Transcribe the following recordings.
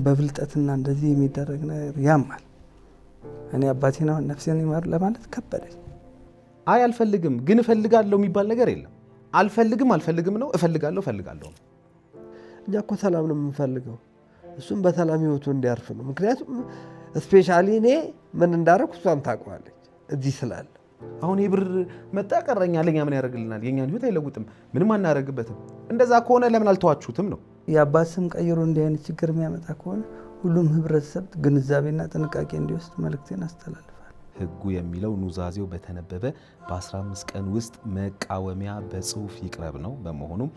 በብልጠትና እንደዚህ የሚደረግ ነገር ያማል። እኔ አባቴን አሁን ነፍሴን ይማር ለማለት ከበደኝ። አይ አልፈልግም ግን እፈልጋለሁ የሚባል ነገር የለም። አልፈልግም ነው፣ እፈልጋለሁ ነው። እኛ እኮ ሰላም ነው የምንፈልገው፣ እሱም በሰላም ህይወቱ እንዲያርፍ ነው። ምክንያቱም ስፔሻሊ እኔ ምን እንዳደረኩ እሷም ታውቀዋለች እዚህ ስላለ። አሁን የብር መጣ ቀረኛ ለኛ ምን ያደርግልናል? የኛን ህይወት አይለውጥም፣ ምንም አናደርግበትም። እንደዛ ከሆነ ለምን አልተዋችሁትም ነው? የአባት ስም ቀይሮ እንዲህ አይነት ችግር የሚያመጣ ከሆነ ሁሉም ህብረተሰብ ግንዛቤና ጥንቃቄ እንዲወስድ መልእክቴን አስተላልፋለሁ። ህጉ የሚለው ኑዛዜው በተነበበ በ15 ቀን ውስጥ መቃወሚያ በጽሁፍ ይቅረብ ነው። በመሆኑም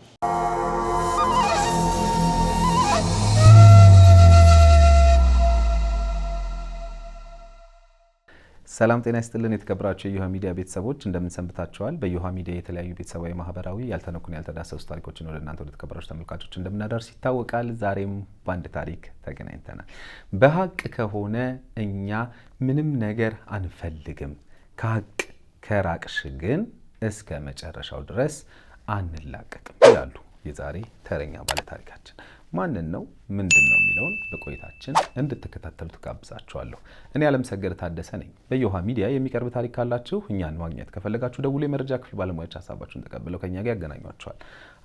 ሰላም ጤና ይስጥልን። የተከበራችሁ የዮሃ ሚዲያ ቤተሰቦች እንደምን ሰንብታችኋል? በዮሃ ሚዲያ የተለያዩ ቤተሰባዊ፣ ማህበራዊ ያልተነኩን ያልተዳሰሱ ታሪኮችን ወደ እናንተ ወደ ተከበራችሁ ተመልካቾች እንደምናደርስ ይታወቃል። ዛሬም በአንድ ታሪክ ተገናኝተናል። በሀቅ ከሆነ እኛ ምንም ነገር አንፈልግም፣ ከሀቅ ከራቅሽ ግን እስከ መጨረሻው ድረስ አንላቀቅም ይላሉ የዛሬ ተረኛ ባለ ታሪካችን። ማንን ነው ምንድን ነው የሚለውን በቆይታችን እንድትከታተሉት ጋብዛችኋለሁ። እኔ አለምሰገድ ታደሰ ነኝ። በዮሃ ሚዲያ የሚቀርብ ታሪክ ካላችሁ እኛን ማግኘት ከፈለጋችሁ ደውሎ የመረጃ ክፍል ባለሙያዎች ሀሳባችሁን ተቀብለው ከኛ ጋር ያገናኟችኋል።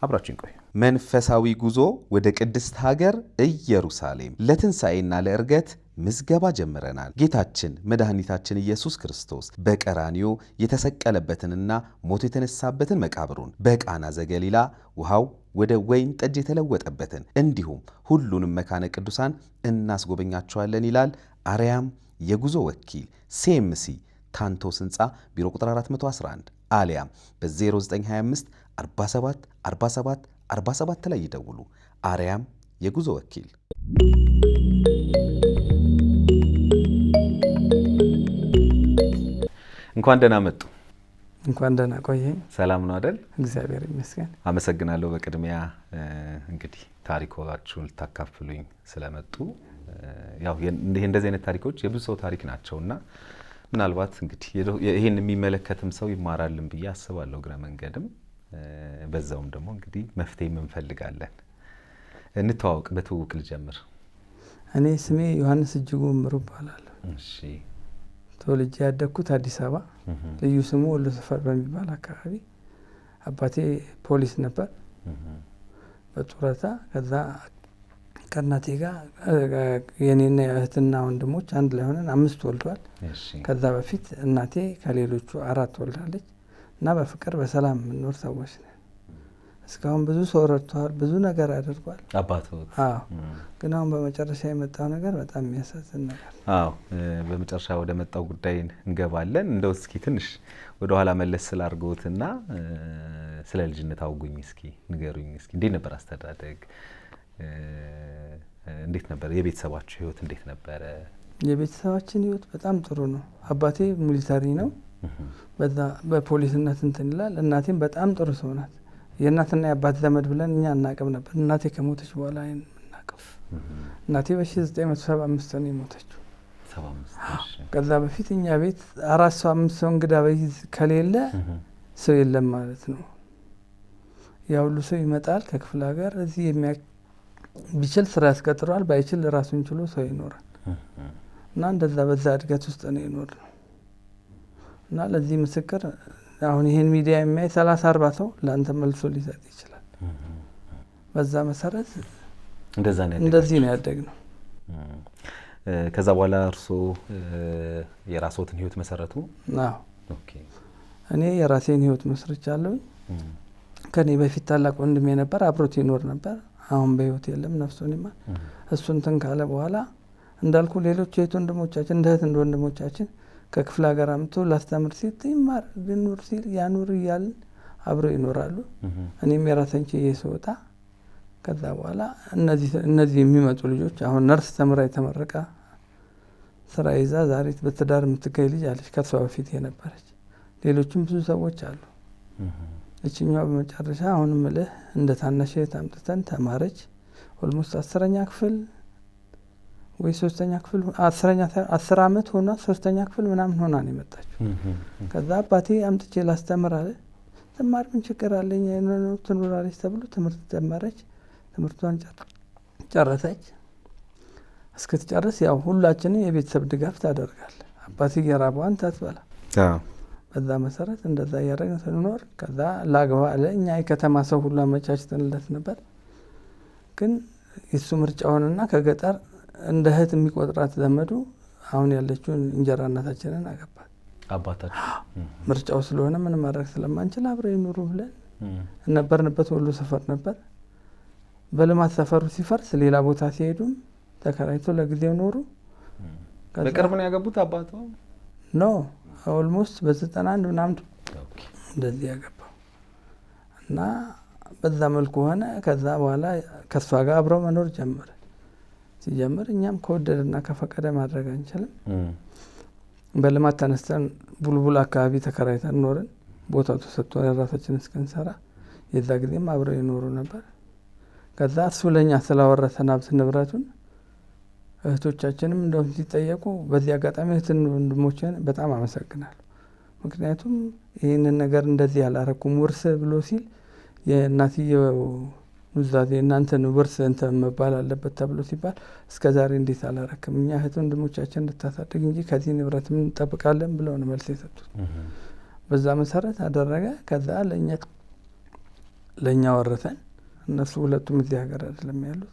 አብራችሁን ቆዩ። መንፈሳዊ ጉዞ ወደ ቅድስት ሀገር ኢየሩሳሌም ለትንሣኤና ለዕርገት ምዝገባ ጀምረናል። ጌታችን መድኃኒታችን ኢየሱስ ክርስቶስ በቀራንዮ የተሰቀለበትንና ሞቶ የተነሳበትን መቃብሩን፣ በቃና ዘገሊላ ውሃው ወደ ወይን ጠጅ የተለወጠበትን እንዲሁም ሁሉንም መካነ ቅዱሳን እናስጎበኛቸዋለን ይላል አርያም የጉዞ ወኪል CMC ታንቶስ ህንፃ ቢሮ ቁጥር 411 አሊያም በ0925 47 47 47 ላይ ይደውሉ። አርያም የጉዞ ወኪል። እንኳን ደህና መጡ። እንኳን ደህና ቆየኝ። ሰላም ነው አይደል? እግዚአብሔር ይመስገን። አመሰግናለሁ። በቅድሚያ እንግዲህ ታሪኮቻችሁን ልታካፍሉኝ ስለመጡ ያው እንደዚህ አይነት ታሪኮች የብዙ ሰው ታሪክ ናቸውና ምናልባት እንግዲህ ይሄን የሚመለከትም ሰው ይማራልን ብዬ አስባለሁ። ግረ መንገድም በዛውም ደግሞ እንግዲህ መፍትሄ እንፈልጋለን። እንተዋወቅ፣ በትውውቅ ልጀምር። እኔ ስሜ ዮሐንስ እጅጉ እምሩ እባላለሁ። እሺ። ተወልጄ ያደግኩት አዲስ አበባ ልዩ ስሙ ወሎ ሰፈር በሚባል አካባቢ። አባቴ ፖሊስ ነበር በጡረታ። ከዛ ከእናቴ ጋር የኔና እህትና ወንድሞች አንድ ላይ ሆነን 5 ወልዷል። ከዛ በፊት እናቴ ከሌሎቹ 4 ወልዳለች እና በፍቅር በሰላም የምንኖር ሰዎች ነን። እስካሁን ብዙ ሰው ረድቷል፣ ብዙ ነገር አድርጓል አባቱ። አዎ። ግን አሁን በመጨረሻ የመጣው ነገር በጣም የሚያሳዝን ነገር። አዎ፣ በመጨረሻ ወደ መጣው ጉዳይ እንገባለን። እንደው እስኪ ትንሽ ወደ ኋላ መለስ ስላርገውትና ስለ ልጅነት አውጉኝ እስኪ፣ ንገሩኝ እስኪ። እንዴት ነበር አስተዳደግ? እንዴት ነበር የቤተሰባችሁ ህይወት? እንዴት ነበረ? የቤተሰባችን ህይወት በጣም ጥሩ ነው። አባቴ ሚሊታሪ ነው፣ በዛ በፖሊስነት እንትን ይላል። እናቴም በጣም ጥሩ ሰው ናት። የእናትና የአባት ዘመድ ብለን እኛ አናቅም ነበር። እናቴ ከሞተች በኋላ የምናቀፍ። እናቴ በ1975 ነው የሞተችው። ከዛ በፊት እኛ ቤት 4 ሰው 5 ሰው እንግዳ ከሌለ ሰው የለም ማለት ነው። ያ ሁሉ ሰው ይመጣል ከክፍለ ሀገር። እዚህ ቢችል ስራ ያስቀጥረዋል፣ ባይችል ራሱን ችሎ ሰው ይኖራል። እና እንደዛ በዛ እድገት ውስጥ ነው የኖርነው። እና ለዚህ ምስክር አሁን ይሄን ሚዲያ የሚያይ 30-40 ሰው ለአንተ መልሶ ሊሰጥ ይችላል። በዛ መሰረት እንደዚህ ነው ያደግነው። ከዛ በኋላ እርሶ የራስዎትን ህይወት መሰረቱ? አዎ። ኦኬ። እኔ የራሴን ህይወት መስርቻለሁ። ከኔ በፊት ታላቅ ወንድሜ ነበር፣ አብሮት ይኖር ነበር። አሁን በህይወት የለም፣ ነፍሱን ይማር። እሱን እንትን ካለ በኋላ እንዳልኩ ሌሎች የት ወንድሞቻችን እንደ እህት እንደ ወንድሞቻችን ከክፍለ ሀገር አምጥቶ ላስተምር ሲል ይማር ቢኖር ሲል ያኑር እያልን አብረው ይኖራሉ። እኔም የራሴን ችዬ ስወጣ ከዛ በኋላ እነዚህ የሚመጡ ልጆች አሁን ነርስ ተምራ የተመረቃ ስራ ይዛ ዛሬ በትዳር የምትገኝ ልጅ አለች፣ ከሷ በፊት የነበረች። ሌሎችም ብዙ ሰዎች አሉ። እችኛዋ በመጨረሻ አሁንም እልህ እንደ ታናሽ አምጥተን ተማረች። ኦልሞስት 10ኛ ክፍል ወይ 3ኛ ክፍል 10 ዓመት ሆኗ 3ኛ ክፍል ምናምን ሆና ነው የመጣችው። ከዛ አባቴ አምጥቼ ላስተምር አለ። ተማር ምን ችግር አለኝ ትኖራለች ተብሎ ትምህርት ተማረች። ትምህርቷን ጨረሰች። እስክትጨርስ ያው ሁላችንም የቤተሰብ ድጋፍ ታደርጋለህ። አባቴ የራበዋን ታትበላ። በዛ መሰረት እንደዛ እያደረግን ስንኖር ከዛ ላግባ አለ። እኛ የከተማ ሰው ሁሉ አመቻችተንለት ነበር። ግን የሱ ምርጫውንና ከገጠር እንደ እህት የሚቆጥራት ዘመዱ አሁን ያለችውን እንጀራ እናታችንን አገባት። አባታችን ምርጫው ስለሆነ ምንም ማድረግ ስለማንችል አብረው ይኑሩ ብለን ነበርንበት። ወሎ ሰፈር ነበር። በልማት ሰፈሩ ሲፈርስ ሌላ ቦታ ሲሄዱም ተከራይቶ ለጊዜው ኖሩ። በቅርብ ነው ያገቡት አባቱ? ኖ ኦልሞስት በ91 ምናምን እንደዚህ ያገባው እና በዛ መልኩ ሆነ። ከዛ በኋላ ከሷ ጋር አብረው መኖር ጀመረ። ሲጀምር እኛም ከወደድና ከፈቀደ ማድረግ አንችልም። በልማት ተነስተን ቡልቡል አካባቢ ተከራይተን ኖርን። ቦታው ተሰጥቶ የራሳችንን እስክንሰራ የዛ ጊዜም አብረው ይኖሩ ነበር። ከዛ እሱ ለኛ ስላወረሰን ሀብት ንብረቱን እህቶቻችንም እንደውም ሲጠየቁ በዚህ አጋጣሚ እህትን ወንድሞችን በጣም አመሰግናለሁ። ምክንያቱም ይህንን ነገር እንደዚህ ያላረኩም ውርስ ብሎ ሲል የእናትየው ኑዛዜ እናንተን ውርስ እንትን መባል አለበት ተብሎ ሲባል እስከ ዛሬ እንዴት አላረክም እኛ እህት ወንድሞቻችን እንድታሳድግ እንጂ ከዚህ ንብረት ምን እንጠብቃለን ብለው ነው መልስ የሰጡት። በዛ መሰረት አደረገ። ከዛ ለእኛ ወረሰን። እነሱ ሁለቱም እዚህ ሀገር አይደለም ያሉት።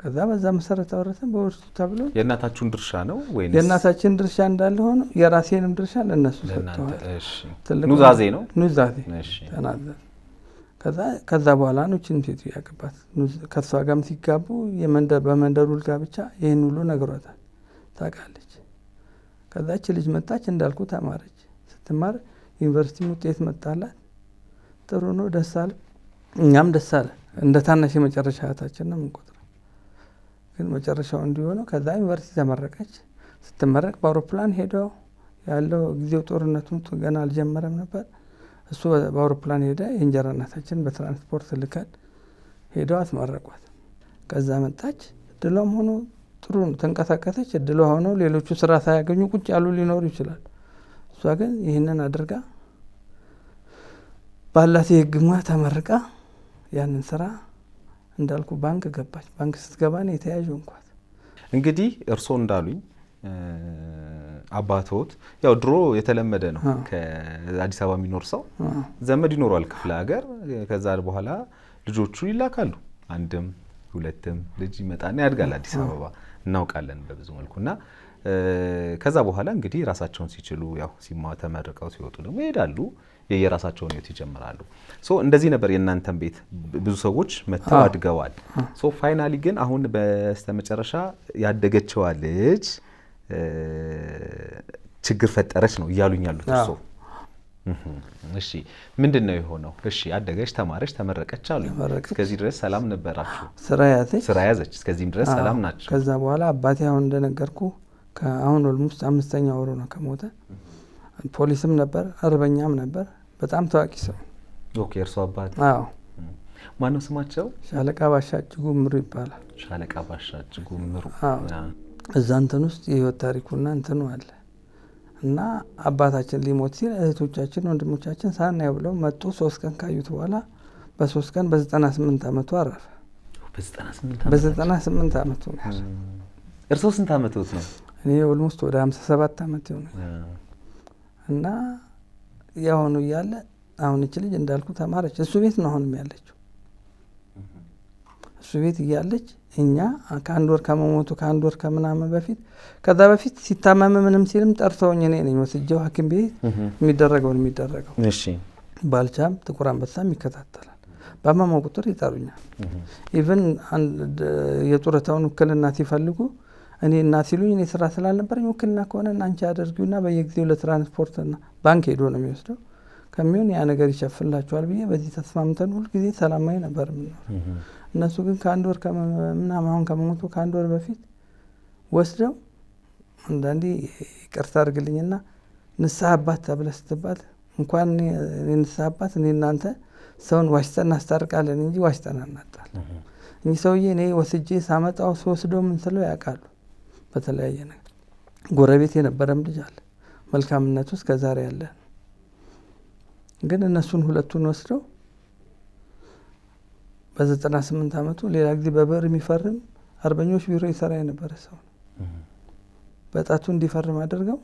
ከዛ በዛ መሰረት አወረሰን በውርሱ ተብሎ። የእናታችሁን ድርሻ ነው ወይስ? የእናታችን ድርሻ እንዳለ ሆኖ የራሴንም ድርሻ ለእነሱ ሰጥተዋል። ኑዛዜ ነው? ኑዛዜ ተናዘዘ። ከዛ በኋላ ነው ችን ሴቱ ያገባት። ከሷ ጋርም ሲጋቡ በመንደሩ ጋብቻ ይህን ሁሉ ነግሯታል፣ ታውቃለች። ከዛች ልጅ መጣች፣ እንዳልኩ ተማረች። ስትማር ዩኒቨርሲቲ ውጤት መጣላት። ጥሩ ነው፣ ደስ አለ። እኛም ደስ አለ። እንደ ታናሽ የመጨረሻ እህታችን ነው የምንቆጥረው። ግን መጨረሻው እንዲሆነው ከዛ ዩኒቨርሲቲ ተመረቀች። ስትመረቅ በአውሮፕላን ሄደው ያለው ጊዜው ጦርነቱም ገና አልጀመረም ነበር። እሱ በአውሮፕላን ሄደ። የእንጀራ እናታችን በትራንስፖርት ልከን ሄደው አስመረቋት። ከዛ መጣች። እድሏም ሆኖ ጥሩ ተንቀሳቀሰች። እድሏ ሆኖ ሌሎቹ ስራ ሳያገኙ ቁጭ ያሉ ሊኖሩ ይችላል። እሷ ግን ይህንን አድርጋ ባላት የህግ ሙያ ተመርቃ ያንን ስራ እንዳልኩ ባንክ ገባች። ባንክ ስትገባ ነው የተያዥ እንኳን። እንግዲህ እርስዎ እንዳሉኝ አባቶት ያው ድሮ የተለመደ ነው። ከአዲስ አበባ የሚኖር ሰው ዘመድ ይኖራል ክፍለ ሀገር። ከዛ በኋላ ልጆቹ ይላካሉ። አንድም ሁለትም ልጅ ይመጣና ያድጋል አዲስ አበባ፣ እናውቃለን በብዙ መልኩና ከዛ በኋላ እንግዲህ ራሳቸውን ሲችሉ ያው ተመርቀው ሲወጡ ደግሞ ይሄዳሉ፣ የየራሳቸውን ህይወት ይጀምራሉ። እንደዚህ ነበር የእናንተን ቤት ብዙ ሰዎች መተው አድገዋል። ፋይናሊ ግን አሁን በስተመጨረሻ ያደገችዋ ልጅ ችግር ፈጠረች ነው እያሉኝ ያሉት እርሶ። እሺ ምንድነው የሆነው? እሺ አደገች፣ ተማረች፣ ተመረቀች አሉኝ። እስከዚህ ድረስ ሰላም ነበራችሁ? ስራ ያዘች፣ እስከዚህም ድረስ ሰላም ናቸው። ከዛ በኋላ አባቴ አሁን እንደነገርኩ አሁን ኦልሞስት 5ኛ ወሩ ነው ከሞተ። ፖሊስም ነበር፣ አርበኛም ነበር። በጣም ታዋቂ ሰው። ኦኬ እርሶ አባት? አዎ። ማነው ስማቸው? ሻለቃ ባሻ እጅጉ ምሩ ይባላል። ሻለቃ ባሻ እጅጉ ምሩ። እዛ እንትን ውስጥ የህይወት ታሪኩና እንትኑ አለ እና አባታችን ሊሞት ሲል እህቶቻችን ወንድሞቻችን ሳናየው ብለው መጡ። 3 ቀን ካዩት በኋላ በ3 ቀን በ98 ዓመቱ አረፈ። በ98 ዓመቱ ነው። እርሶ ስንት ዓመቶት ነው? እኔ ኦልሞስት ወደ 57 ዓመት ይሆናል። እና ያሁኑ እያለ አሁን እቺ ልጅ እንዳልኩ ተማረች። እሱ ቤት ነው አሁንም ያለችው። እሱ ቤት እያለች እኛ ከአንድ ወር ከመሞቱ ከአንድ ወር ከምናምን በፊት ከዛ በፊት ሲታመም ምንም ሲልም ጠርተውኝ እኔ ነኝ ወስጄው ሐኪም ቤት የሚደረገው። እሺ ባልቻም ጥቁር አንበሳም ይከታተላል። በማማው ቁጥር ይጠሩኛል። ኢቭን የጡረታውን ውክልና ሲፈልጉ እኔ እና ሲሉኝ እኔ ስራ ስላልነበረኝ ውክልና ከሆነ አንቺ አድርጊውና በየጊዜው ለትራንስፖርትና ባንክ ሄዶ ነው የሚወስደው ከሚሆን ያ ነገር ይሸፍንላቸዋል ብዬ በዚህ ተስማምተን ሁል ጊዜ ሰላማዊ ነበር የምንኖር። እነሱ ግን ከአንድ ወር ምናምን አሁን ከመሞቱ ከአንድ ወር በፊት ወስደው አንዳንዴ ይቅርታ አድርግልኝና ንስሐ አባት ተብለህ ስትባል እንኳን ንስሐ አባት እኔ እናንተ ሰውን ዋሽተን እናስታርቃለን እንጂ ዋሽተን አናጣል። እኚህ ሰውዬ እኔ ወስጄ ሳመጣው ስወስደው ምን ስለው ያውቃሉ። በተለያየ ነገር ጎረቤት የነበረም ልጅ አለ። መልካምነቱ እስከ ዛሬ ያለ ግን እነሱን ሁለቱን ወስደው በ98 ዓመቱ ሌላ ጊዜ በበር የሚፈርም አርበኞች ቢሮ ይሰራ የነበረ ሰው ነው። በጣቱ እንዲፈርም አድርገው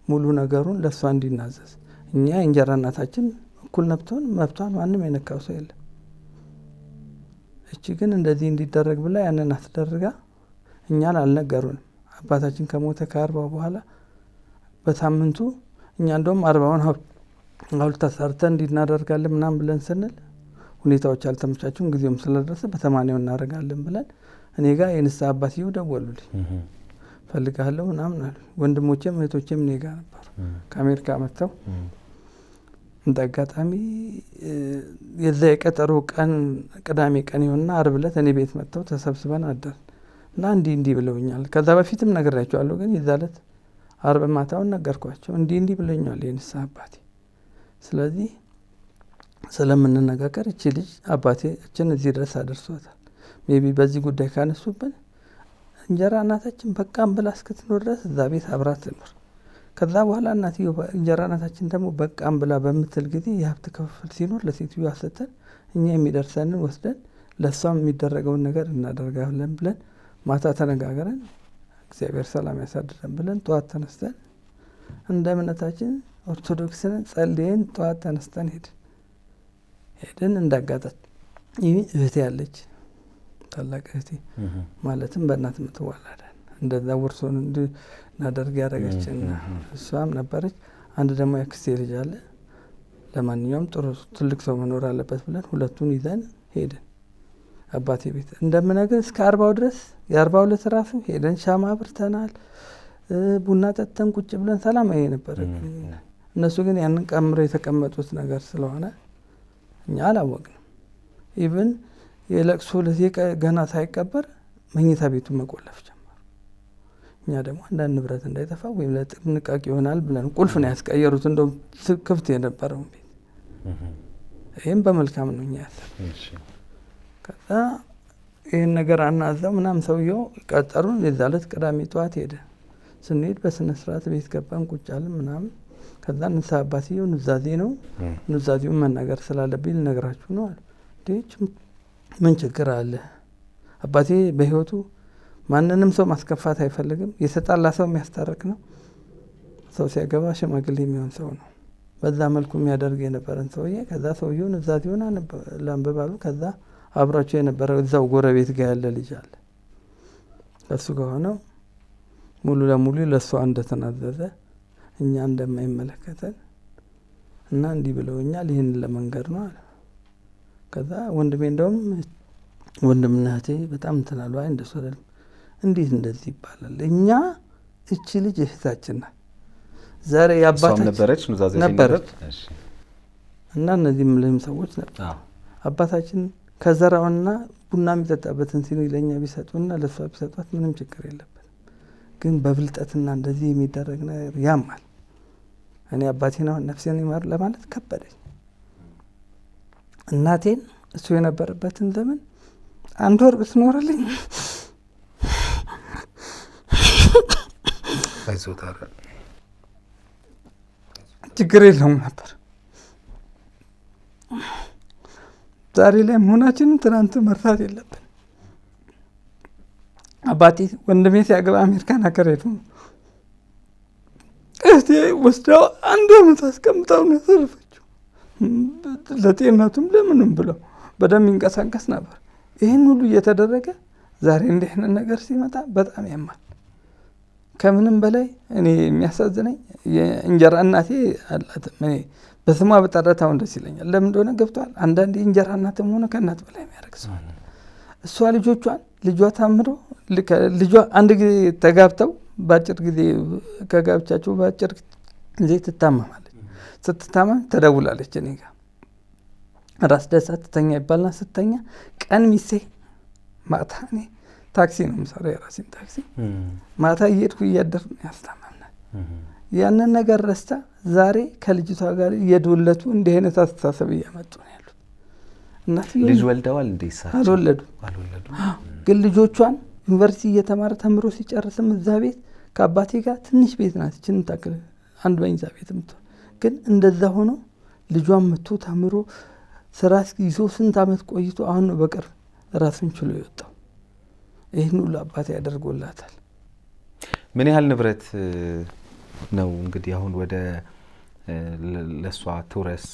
ሙሉ ነገሩን ለእሷ እንዲናዘዝ። እኛ እንጀራ እናታችን እኩል መብቷን ማንም የነካው ሰው የለም። እቺ ግን እንደዚህ እንዲደረግ ብላ ያንን አስደርጋ እኛን አልነገሩንም። አባታችን ከሞተ ከ40 በኋላ በሳምንቱ እኛ እንደውም 40ውን ሐውልት ሰርተን እንዲናደርጋለን ምናምን ብለን ስንል ሁኔታዎች አልተመቻቹም። ጊዜውም ስለደረሰ በ80 እናደርጋለን ብለን እኔ ጋር የንስሐ አባትየው ደወሉልኝ። ፈልጋለሁ ምናምን አሉ። ወንድሞቼም እህቶቼም እኔ ጋር ነበሩ ከአሜሪካ መጥተው። እንደ አጋጣሚ የዛ የቀጠሮ ቀን ቅዳሜ ቀን ይሆንና ዓርብ ዕለት እኔ ቤት መጥተው ተሰብስበን አደርን እና እንዲህ ብለውኛል። ከዛ በፊትም ነግሬያቸዋለሁ፣ ግን የዛ ዕለት ዓርብ ማታውን ነገርኳቸው። እንዲህ ብለኛል የንስሐ አባቴ። ስለዚህ ስለምንነጋገር እቺ ልጅ አባቴ እችን እዚህ ድረስ አደርሷታል። ሜቢ በዚህ ጉዳይ ካነሱብን እንጀራ እናታችን በቃም ብላ እስክትኖር ድረስ እዛ ቤት አብራት ትኖር። ከዛ በኋላ እናትየው እንጀራ እናታችን ደግሞ በቃም ብላ በምትል ጊዜ የሀብት ክፍፍል ሲኖር ለሴትዮዋ ሰጥተን እኛ የሚደርሰንን ወስደን ለእሷም የሚደረገውን ነገር እናደርጋለን ብለን ማታ ተነጋግረን እግዚአብሔር ሰላም ያሳድረን ብለን ጠዋት ተነስተን እንደ እምነታችን ኦርቶዶክስን ጸልየን ጠዋት ተነስተን ሄድን። እንዳጋጣት ይህ እህቴ ያለች ታላቅ እህቴ ማለትም በእናት የምትዋላደን እንደዛ ውርሶን እንድናደርግ ያደረገችን እሷም ነበረች። አንድ ደግሞ ያክስቴ ልጅ አለ። ለማንኛውም ጥሩ ትልቅ ሰው መኖር አለበት ብለን ሁለቱን ይዘን ሄድን አባቴ ቤት። እንደምነግር እስከ 40 ድረስ የ42 ራሱ ሄደን ሻማ አብርተናል፣ ቡና ጠጥተን ቁጭ ብለን ሰላማዊ ነበረ። እነሱ ግን ያንን ቀምረው የተቀመጡት ነገር ስለሆነ እኛ አላወቅንም። ኢቭን የለቅሶ ለዚህ ገና ሳይቀበር መኝታ ቤቱን መቆለፍ ጀመሩ። እኛ ደግሞ አንዳንድ ንብረት እንዳይጠፋ ወይም ለጥንቃቄ ይሆናል ብለን ቁልፍ ነው ያስቀየሩት። እንደውም ክፍት የነበረውን ቤት ይህም በመልካም ነው እኛ ያለን። ከዛ ይህን ነገር አናዘው ምናምን ሰውየው ቀጠሩን። የዛ ዕለት ቅዳሜ ጠዋት ሄደ። ስንሄድ በስነ ስርዓት ቤት ገባን፣ ቁጭ አልን ምናምን። ከዛ ንስሐ አባትየው ኑዛዜ ነው ኑዛዜውን መናገር ስላለብኝ ልነግራችሁ ነው አሉ። ምን ችግር አለ? አባቴ በህይወቱ ማንንም ሰው ማስከፋት አይፈልግም። የተጣላ ሰው የሚያስታርቅ ነው። ሰው ሲያገባ ሽማግሌ የሚሆን ሰው ነው። በዛ መልኩ የሚያደርግ የነበረን ሰውዬ ከዛ ሰውየው ኑዛዜውን ላንብባሉ። ከዛ አብሯቸው የነበረው እዛው ጎረቤት ጋር ያለ ልጅ አለ። እሱ ከሆነው ሙሉ ለሙሉ ለእሷ እንደተናዘዘ እኛ እንደማይመለከተን እና እንዲህ ብለውኛል፣ ይህን ለመንገድ ነው አለ። ከዛ ወንድሜ እንደውም ወንድምና እህቴ በጣም እንትናሉ። አይ እንደሱ አይደለም፣ እንዴት እንደዚህ ይባላል? እኛ እቺ ልጅ እህታችን ናት። ዛሬ ያባታችን ነበረች ኑዛዜ ነበረች እና እነዚህ ምንም ሰዎች ነበር። አባታችን ከዘራውና ቡና የሚጠጣበትን ሲኒ ለኛ ቢሰጡና ለሷ ቢሰጧት ምንም ችግር የለበትም። ግን በብልጠትና እንደዚህ የሚደረግ ነገር ያማል። እኔ አባቴን አሁን ነፍሴን ይማር ለማለት ከበደኝ። እናቴን እሱ የነበረበትን ዘመን 1 ወር ብትኖርልኝ ችግር የለውም ነበር። ዛሬ ላይ መሆናችንን ትናንት መርሳት የለብን። አባቴ ወንድሜ ሲያገባ አሜሪካን ሀገር ሄዱ። እህቴ ወስዳው 1 ዓመት አስቀምጣው ነው ያሳለፈችው። ለጤንነቱም ለምንም ብለው በደንብ ይንቀሳቀስ ነበር። ይህን ሁሉ እየተደረገ ዛሬ እንዲህ አይነት ነገር ሲመጣ በጣም ያማል። ከምንም በላይ እኔ የሚያሳዝነኝ የእንጀራ እናቴ አላትም። እኔ በስሟ በጠራታው ደስ ይለኛል። ለምን እንደሆነ ገብቷል። አንዳንዴ እንጀራ እናትም ሆነ ከእናት በላይ የሚያደርግ ሰው አለ። እሷ ልጇ ታምሮ ልጇ አንድ ጊዜ ተጋብተው በአጭር ጊዜ ከጋብቻቸው በአጭር ጊዜ ትታመማለች። ስትታመም ተደውላለች እኔ ጋር ራስ ደሳ ትተኛ ይባልና ስተኛ ቀን ሚስቴ ማታ እኔ ታክሲ ነው የምሰራው የራሴን ታክሲ ማታ እየሄድኩ እያደርኩ ያስታመምናል። ያንን ነገር ረስታ ዛሬ ከልጅቷ ጋር እየደወለቱ እንዲህ አይነት አስተሳሰብ እያመጡ ነው ያሉት። እናትየው ልጅ ወልደዋል እንዴ? አልወለዱ። ግን ልጆቿን ዩኒቨርሲቲ እየተማረ ተምሮ ሲጨርስም እዛ ቤት ከአባቴ ጋር ትንሽ ቤት ናት እችን ታክል 1 መኝታ ቤት የምትሆን ግን እንደዛ ሆኖ ልጇን መጥቶ ተምሮ ስራ ይዞ ስንት ዓመት ቆይቶ አሁን ነው በቅርብ ራሱን ችሎ የወጣው። ይህን ሁሉ አባቴ ያደርጎላታል። ምን ያህል ንብረት ነው እንግዲህ አሁን ወደ ለሷ ትውረስ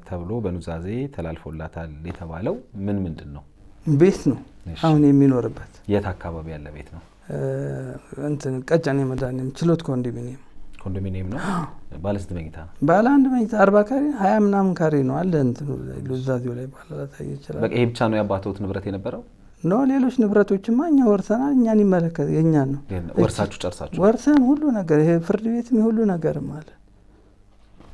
ተብሎ በኑዛዜ ተላልፎላታል የተባለው? ምንድን ነው? ቤት ነው አሁን የሚኖርበት። የት አካባቢ ያለ ቤት ነው? እንትን ቀጨኔ መድኃኒዓለም ችሎት ኮንዶሚኒየም ነው። ባለ ስንት መኝታ? ባለ 1 መኝታ 40 ካሬ 20 ምናምን ካሬ ነው አለ እንትኑ ኑዛዜው ላይ ባላታይ ይችላል። በቃ ይሄ ብቻ ነው ያባተውት ንብረት የነበረው? ነው ሌሎች ንብረቶችማ እኛ ወርሰናል። እኛን ይመለከት የኛን ነው። ወርሳችሁ ጨርሳችሁ? ወርሰን ሁሉ ነገር ይሄ ፍርድ ቤትም ሁሉ ነገርም አለ።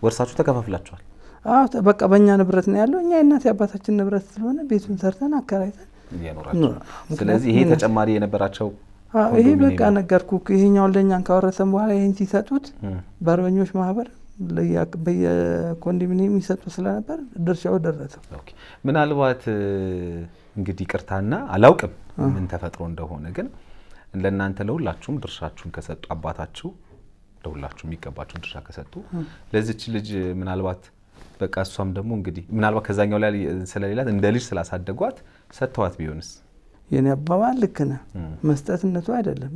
ወርሳችሁ ተከፋፍላችኋል? አዎ በቃ በእኛ ንብረት ነው ያለው። እኛ የእናት የአባታችን ንብረት ስለሆነ ቤቱን ሰርተን አከራይተን እየኖራችሁ። ስለዚህ ይሄ ተጨማሪ የነበራቸው ይሄ በቃ ነገርኩ። ይሄኛው ለኛን ካወረሰን በኋላ ይሄን ሲሰጡት በአርበኞች ማህበር በየኮንዶሚኒየም ይሰጡ ስለነበር ድርሻው ደረሰው። ኦኬ። ምናልባት እንግዲህ ቅርታና አላውቅም ምን ተፈጥሮ እንደሆነ ግን ለእናንተ ለሁላችሁም ድርሻችሁን ከሰጡ አባታችሁ ለሁላችሁም የሚገባችሁን ድርሻ ከሰጡ ለዚች ልጅ ምናልባት በቃ እሷም ደግሞ እንግዲህ ምናልባት ከዛኛው ላይ ስለሌላት እንደ ልጅ ስላሳደጓት ሰጥተዋት ቢሆንስ? የኔ አባባል ልክ ነህ። መስጠትነቱ አይደለም።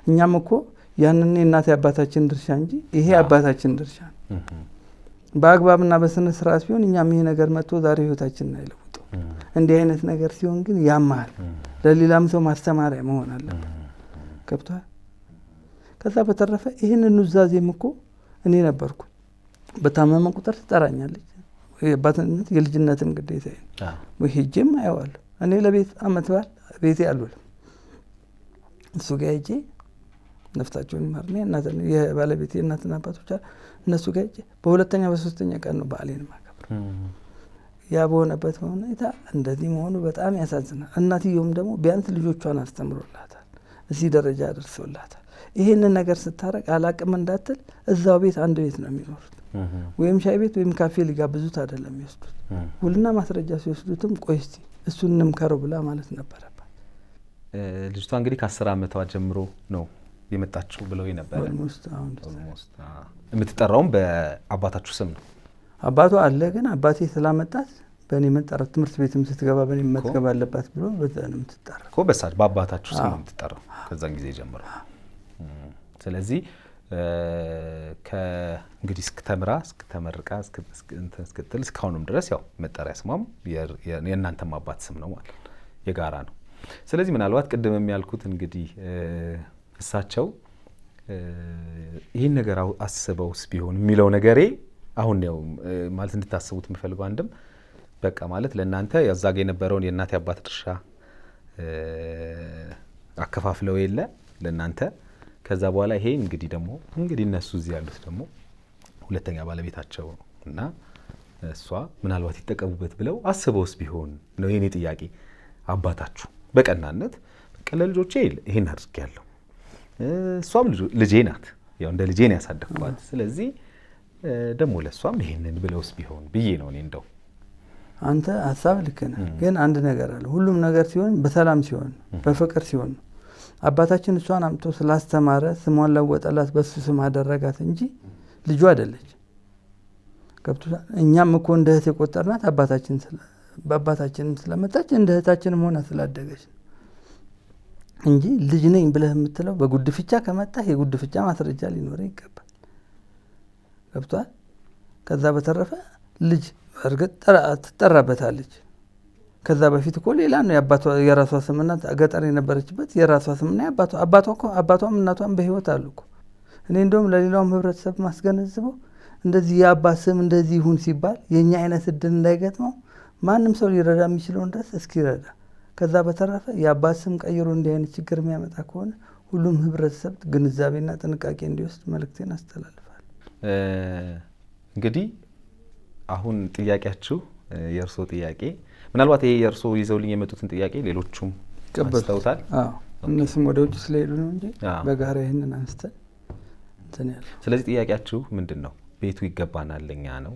እኛም እኮ ያንን የእናት የአባታችን ድርሻ እንጂ ይሄ አባታችን ድርሻ ነው። በአግባብና በስነ ስርዓት ቢሆን እኛም ይሄ ነገር መጥቶ ዛሬ ህይወታችንን አይለውጠው። እንዲህ አይነት ነገር ሲሆን ግን ያማል። ለሌላም ሰው ማስተማሪያ መሆን አለበት። ገብቶሃል? ከዛ በተረፈ ይህንን ኑዛዜም እኮ እኔ ነበርኩ። በታመመ ቁጥር ትጠራኛለች። የአባትነት የልጅነትም ግዴታ ነው። ሄጄም አየዋለሁ። እኔ ለቤት አመት በዓል ቤቴ አልውልም። እሱ ጋር ሄጄ ነፍሳቸውን ይማርና የባለቤቴ እናትና አባቶች እነሱ ጋር ሄጄ በሁለተኛ በሶስተኛ ቀን ነው በዓሌን ማከብር። ያ በሆነበት ሁኔታ እንደዚህ መሆኑ በጣም ያሳዝናል። እናትየውም ደግሞ ቢያንስ ልጆቿን አስተምሮላታል፣ እዚህ ደረጃ አደርሶላታል። ይሄንን ነገር ስታረቅ አላቅም እንዳትል እዛው ቤት አንድ ቤት ነው የሚኖሩት። ወይም ሻይ ቤት ወይም ካፌ ሊጋብዙት አይደለም የሚወስዱት። ውልና ማስረጃ ሲወስዱትም ቆይ እስቲ እሱን እንምከረው ብላ ማለት ነበረባት። ልጅቷ እንግዲህ ከ10 ዓመቷ ጀምሮ ነው የመጣችው ብለው ነበር። የምትጠራውም በአባታችሁ ስም ነው? አባቷ አለ ግን አባቴ ስላመጣት በእኔ መጠራት ትምህርት ቤትም ስትገባ በእኔ መትገባ አለባት ብሎ በዛ ነው የምትጠራው እኮ። በአባታችሁ ስም ነው የምትጠራው ከዛን ጊዜ ጀምሮ። ስለዚህ እንግዲህ እስክተምራ እስክተመርቃ እስክትል እስካሁንም ድረስ ያው መጠሪያ ስሟም የእናንተም አባት ስም ነው ማለት የጋራ ነው። ስለዚህ ምናልባት ቅድም የሚያልኩት እንግዲህ እሳቸው ይህን ነገር አስበውስ ቢሆን የሚለው ነገሬ አሁን ነው ማለት እንድታስቡት የምፈልገው። አንድም በቃ ማለት ለእናንተ ያዛገ የነበረውን የእናት የአባት ድርሻ አከፋፍለው የለ ለእናንተ። ከዛ በኋላ ይሄ እንግዲህ ደግሞ እነሱ እዚህ ያሉት ደግሞ ሁለተኛ ባለቤታቸው እና እሷ ምናልባት ይጠቀሙበት ብለው አስበውስ ቢሆን ነው የኔ ጥያቄ። አባታችሁ በቀናነት በቃ ለልጆቼ ይሄን አድርጌያለሁ፣ እሷም ልጄ ናት፣ ያው እንደ ልጄ ነው ያሳደግኳት፣ ስለዚህ ደግሞ ለሷም ይሄንን ብለውስ ቢሆን ብዬ ነው እኔ። እንደው አንተ ሀሳብ ልክ ነህ፣ ግን አንድ ነገር አለ። ሁሉም ነገር ሲሆን በሰላም ሲሆን በፍቅር ሲሆን ነው። አባታችን እሷን አምጥቶ ስላስተማረ ስሟን ለወጠላት፣ በሱ ስም አደረጋት እንጂ ልጁ አይደለች። ገብቶሻል? እኛም እኮ እንደ እህት የቆጠርናት በአባታችንም ስለመጣች እንደ እህታችንም ሆና ስላደገች እንጂ ልጅ ነኝ ብለህ የምትለው በጉድፍቻ ከመጣህ የጉድፍቻ ማስረጃ ሊኖር ይገባል። ገብቶሃል? ከዛ በተረፈ ልጅ እርግጥ ትጠራበታለች። ከዛ በፊት እኮ ሌላ ነው የራሷ ስምና ገጠር የነበረችበት የራሷ ስምና አባቷም እናቷም በህይወት አሉ እኮ። እኔ እንደውም ለሌላውም ህብረተሰብ ማስገነዝበው እንደዚህ የአባት ስም እንደዚህ ይሁን ሲባል የኛ አይነት እድል እንዳይገጥመው ማንም ሰው ሊረዳ የሚችለውን ድረስ እስኪረዳ። ከዛ በተረፈ የአባት ስም ቀይሮ እንዲህ አይነት ችግር የሚያመጣ ከሆነ ሁሉም ህብረተሰብ ግንዛቤና ጥንቃቄ እንዲወስድ መልእክቴን አስተላልፋለሁ። እንግዲህ አሁን ጥያቄያችሁ የእርሶ ጥያቄ ምናልባት ይሄ የእርሶ ይዘውልኝ የመጡትን ጥያቄ ሌሎቹም አንስተውታል። እነሱም ወደ ውጭ ስለሄዱ ነው እንጂ በጋራ ይህንን አንስተን እንትን ያለው። ስለዚህ ጥያቄያችሁ ምንድን ነው? ቤቱ ይገባናል ለኛ ነው?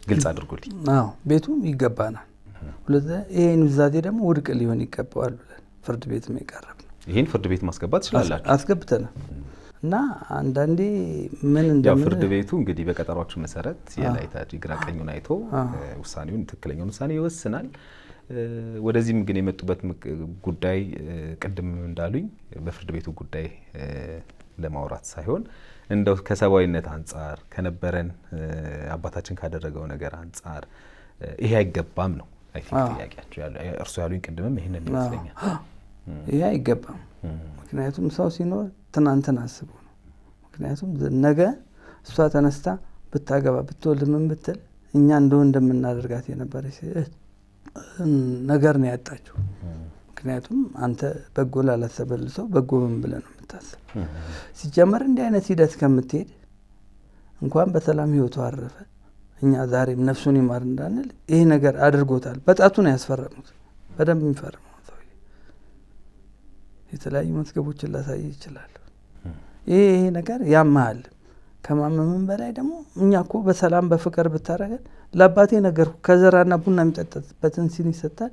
ግልጽ አድርጉልኝ። አዎ ቤቱ ይገባናል። ይሄ ኑዛዜ ደግሞ ውድቅ ሊሆን ይገባዋል ብለን ፍርድ ቤትም የቀረብ ነው። ይሄን ፍርድ ቤት ማስገባት ትችላላችሁ? አስገብተናል። እና አንዳንዴ ምን ያው ፍርድ ቤቱ እንግዲህ በቀጠሯችሁ መሰረት የላይታጅ ግራ ቀኙን አይቶ ውሳኔውን ትክክለኛውን ውሳኔ ይወስናል። ወደዚህም ግን የመጡበት ጉዳይ ቅድም እንዳሉኝ በፍርድ ቤቱ ጉዳይ ለማውራት ሳይሆን እንደው ከሰብአዊነት አንጻር ከነበረን አባታችን ካደረገው ነገር አንጻር ይሄ አይገባም ነው አይ ቲንክ ጥያቄያቸው ያለው እርሱ ያሉኝ ቅድምም ይሄንን ይመስለኛል። ይሄ አይገባም። ምክንያቱም ሰው ሲኖር ትናንትን አስቦ ነው። ምክንያቱም ነገ እሷ ተነስታ ብታገባ ብትወልድ ምን ብትል እኛ እንደምናደርጋት የነበረች ነገር ነው ያጣችው። ምክንያቱም አንተ በጎ ላላሰበልህ ሰው በጎ ምን ብለህ ነው የምታስብ? ሲጀመር እንዲህ አይነት ሂደት ከምትሄድ እንኳን በሰላም ህይወቱ አረፈ። እኛ ዛሬም ነፍሱን ይማር እንዳንል ይሄ ነገር አድርጎታል። በጣቱ ነው ያስፈረሙት። በደንብ የሚፈርመው ሰው የተለያዩ መዝገቦችን ላሳይ ይችላል። ይሄ ነገር ያማል። ከማመምን በላይ ደግሞ እኛ እኮ በሰላም በፍቅር ብታረገን ለአባቴ ነገር ከዘራና ቡና የሚጠጣበትን ሲኒ ሰጣን።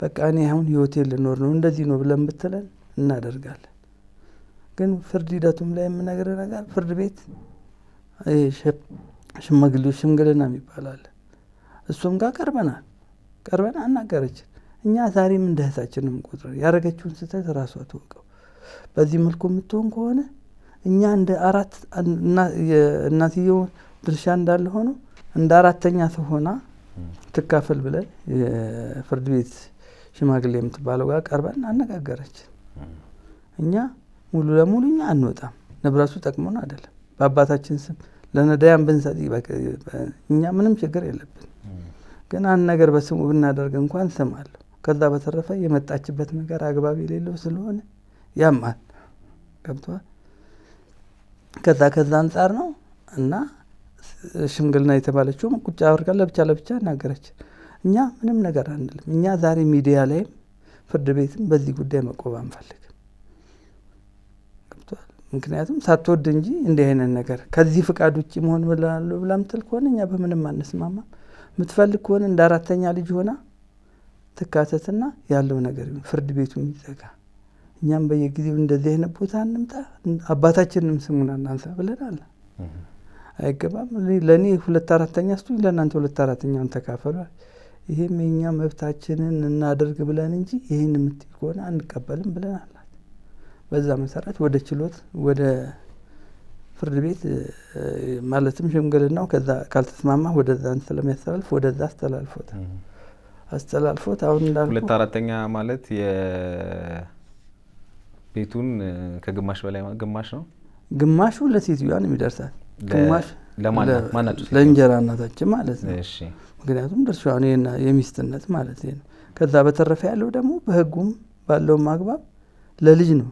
በቃ እኔ አሁን ህይወቴን ልኖር ነው እንደዚህ ነው ብለን ብትለን እናደርጋለን። ግን ፍርድ ሂደቱም ላይ የምነግርህ ነገር ፍርድ ቤት ሽማግሌዎች ሽምግልና የሚባል አለ። እሱም ጋር ቀርበን አናገረችን። እኛ ዛሬም እንደ እህታችንም ቆጥረን ያረገችውን ስህተት ራሷ ትወቀው። በዚህ መልኩ የምትሆን ከሆነ እኛ እንደ አራት እናትየው ድርሻ እንዳለ ሆኖ እንደ አራተኛ ሆና ትካፈል ብለን የፍርድ ቤት ሽማግሌ የምትባለው ጋር ቀርበን አነጋገረችን። እኛ ሙሉ ለሙሉ እኛ አንወጣም፣ ንብረቱ ጠቅሞን አይደለም። በአባታችን ስም ለነዳያን ብንሰጥ እኛ ምንም ችግር የለብን። ግን አንድ ነገር በስሙ ብናደርግ እንኳን ስም አለው። ከዛ በተረፈ የመጣችበት ነገር አግባብ የሌለው ስለሆነ ያማል። ገብቷል? ከዛ አንጻር ነው እና ሽምግልና የተባለችው ቁጭ አድርጋ ለብቻ እናገረች። እኛ ምንም ነገር አንልም። እኛ ዛሬ ሚዲያ ላይም ፍርድ ቤትም በዚህ ጉዳይ መቆም አንፈልግም። ገብቷል? ምክንያቱም ሳትወድ እንጂ እንዲህ አይነት ነገር ከዚህ ፍቃድ ውጭ መሆን ብላለሁ ብላ ምትል ከሆነ እኛ በምንም አንስማማም። የምትፈልግ ከሆነ እንደ አራተኛ ልጅ ሆና ትካተትና ያለው ነገር ፍርድ ቤቱ ይዘጋ። እኛም በየጊዜው እንደዚህ አይነት ቦታ እንምጣ፣ አባታችንንም ስሙን እናንሳ ብለናል። አይገባም። ለእኔ 2/4 ስጡኝ፣ ለእናንተ 2/4 ተካፈሉ። ይሄም የኛ መብታችንን እናደርግ ብለን እንጂ ይህን የምትል ከሆነ አንቀበልም ብለናል። በዛ መሰረት ወደ ችሎት ወደ ፍርድ ቤት ማለትም ሽምግልናው ከዛ ካልተስማማ ወደዛ ስለሚያስተላልፍ ወደዛ አስተላልፎት አሁን እንዳልኩ 2/4 ማለት ቤቱን ከግማሽ በላይ ግማሽ ነው። ግማሹ ለሴትዮዋ ነው የሚደርሳት፣ ግማሽ ለእንጀራ እናታችን ማለት ነው። እሺ፣ ምክንያቱም ድርሻው የሚስትነት ማለት ነው። ከዛ በተረፈ ያለው ደግሞ በህጉም ባለው ማግባብ ለልጅ ነው።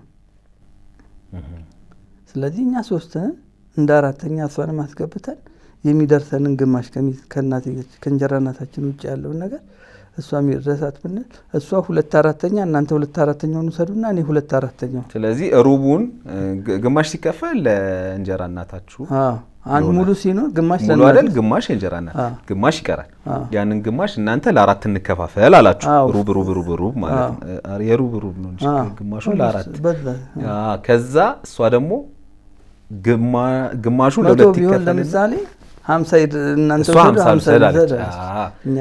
ስለዚህ እኛ 3 ነን፣ እንደ አራተኛ እሷንም አስገብተን የሚደርሰንን ግማሽ ከእንጀራ እናታችን ውጭ ያለውን ነገር እሷ የሚደርሳት ብንል እሷ 2/4 እናንተ 2/4 ውሰዱና እኔ 2/4። ስለዚህ ሩቡን ግማሽ ሲከፈል ለእንጀራ እናታችሁ አንድ ሙሉ ሲኖር ግማሽ ሙሉ አይደል፣ ግማሽ የእንጀራ እናት ግማሽ ይቀራል። ያንን ግማሽ እናንተ ለ4 እንከፋፈል አላችሁ። ሩብ ማለት ነው። የሩብ ነው እንጂ ግማሹ ለ4። ከዛ እሷ ደግሞ ግማሹ ለ2 ይከፈል። ለምሳሌ 50 እናንተ 50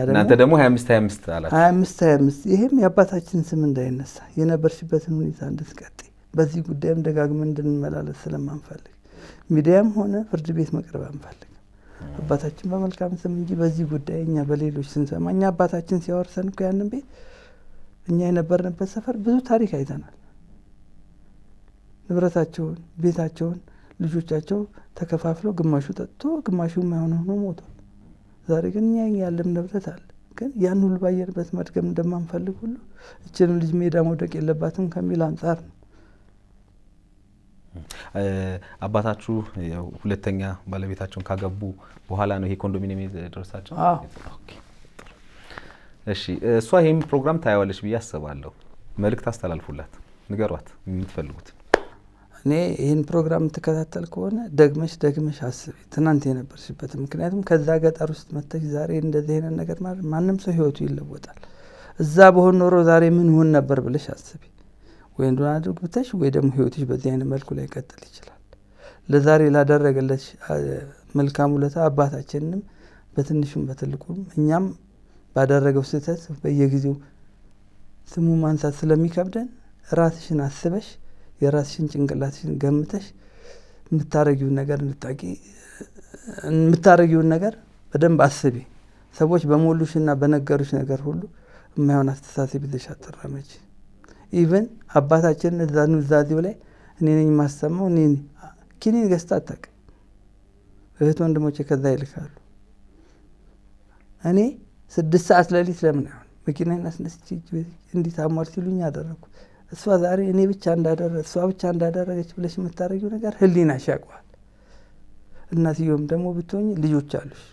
እናንተ ደግሞ 25 አላችሁ። 25 ይሄም የአባታችን ስም እንዳይነሳ የነበርሽበትን ሁኔታ እንድትቀጥይ በዚህ ጉዳይም ደጋግመን እንድንመላለስ ስለማንፈልግ ሚዲያም ሆነ ፍርድ ቤት መቅረብ አንፈልግም። አባታችን በመልካም ስም እንጂ በዚህ ጉዳይ እኛ በሌሎች ስንሰማ እኛ አባታችን ሲያወርሰን እኮ ያንን ቤት እኛ የነበርንበት ሰፈር ብዙ ታሪክ አይተናል። ንብረታቸውን፣ ቤታቸውን፣ ልጆቻቸው ተከፋፍለው ግማሹ ጠጥቶ ግማሹ የማይሆን ሆኖ ሞቷል። ዛሬ ግን እኛ ያለም ንብረት አለ። ግን ያን ሁሉ ባየንበት መድገም እንደማንፈልግ ሁሉ እችንም ልጅ ሜዳ መውደቅ የለባትም ከሚል አንጻር ነው። አባታችሁ ሁለተኛ ባለቤታቸውን ካገቡ በኋላ ነው ይሄ ኮንዶሚኒየም የደረሳቸው? ኦኬ፣ እሺ። እሷ ይሄን ፕሮግራም ታያዋለች ብዬ አስባለሁ። መልእክት አስተላልፉላት፣ ንገሯት የምትፈልጉት። እኔ ይህን ፕሮግራም የምትከታተል ከሆነ ደግመሽ አስቢ ትናንት የነበርሽበት። ምክንያቱም ከዛ ገጠር ውስጥ መጥተሽ ዛሬ እንደዚህ አይነት ነገር ማለት ማንም ሰው ህይወቱ ይለወጣል። እዛ በሆን ኖሮ ዛሬ ምን ሆን ነበር ብለሽ አስቢ። ወይ እንደሆነ አድርግብተሽ ወይ ደግሞ ህይወትሽ በዚህ አይነት መልኩ ላይ ቀጥል ይችላል። ለዛሬ ላደረገለሽ መልካም ውለታ አባታችንንም በትንሹም በትልቁም እኛም ባደረገው ስህተት በየጊዜው ስሙ ማንሳት ስለሚከብደን ራስሽን አስበሽ የራስሽን ጭንቅላትሽን ገምተሽ የምታረጊውን ነገር በደንብ አስቢ። ሰዎች በሞሉሽና በነገሩሽ ነገር ሁሉ የማይሆን አስተሳሰብ ይዘሽ አትራመጂ። ኢቨን አባታችን እዛ ኑዛዜው ላይ እኔ ነኝ የማሰማው እኔ ኪኒን ገዝታ አታውቅም። እህት ወንድሞቼ ከዛ ይልካሉ። እኔ 6 ሰዓት ሌሊት ለምን አይሆን መኪናዬን አስነስቼ እንዲህ ታሟል ሲሉኝ አደረኩ። እሷ ዛሬ እኔ ብቻ እንዳደረገች ብለሽ የምታረጊው ነገር ህሊናሽ ያውቀዋል። እናትየውም ደግሞ ብትሆኝ ልጆች አሉሽ።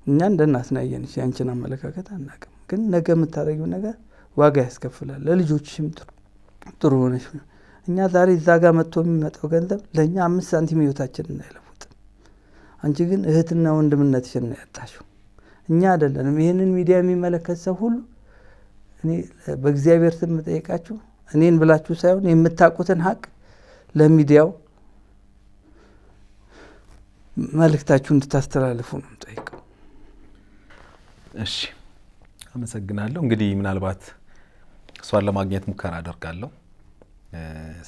እኛ እንደ እናት ነው ያየንሽ፣ ያንቺን አመለካከት አናውቅም። ግን ነገ የምታረጊው ነገር ዋጋ ያስከፍላል። ለልጆችሽም ጥሩ ሆነሽ እኛ ዛሬ እዛ ጋር መጥቶ የሚመጣው ገንዘብ ለእኛ 5 ሳንቲም ህይወታችንን አይለውጥም። አንቺ ግን እህትና ወንድምነትሽን ነው ያጣሽው። እኛ አይደለንም። ይህንን ሚዲያ የሚመለከት ሰው ሁሉ እኔ በእግዚአብሔር ስም ጠይቃችሁ እኔን ብላችሁ ሳይሆን የምታውቁትን ሀቅ ለሚዲያው መልእክታችሁ እንድታስተላልፉ ነው የምጠይቀው። እሺ፣ አመሰግናለሁ። እንግዲህ ምናልባት እሷን ለማግኘት ሙከራ አደርጋለሁ።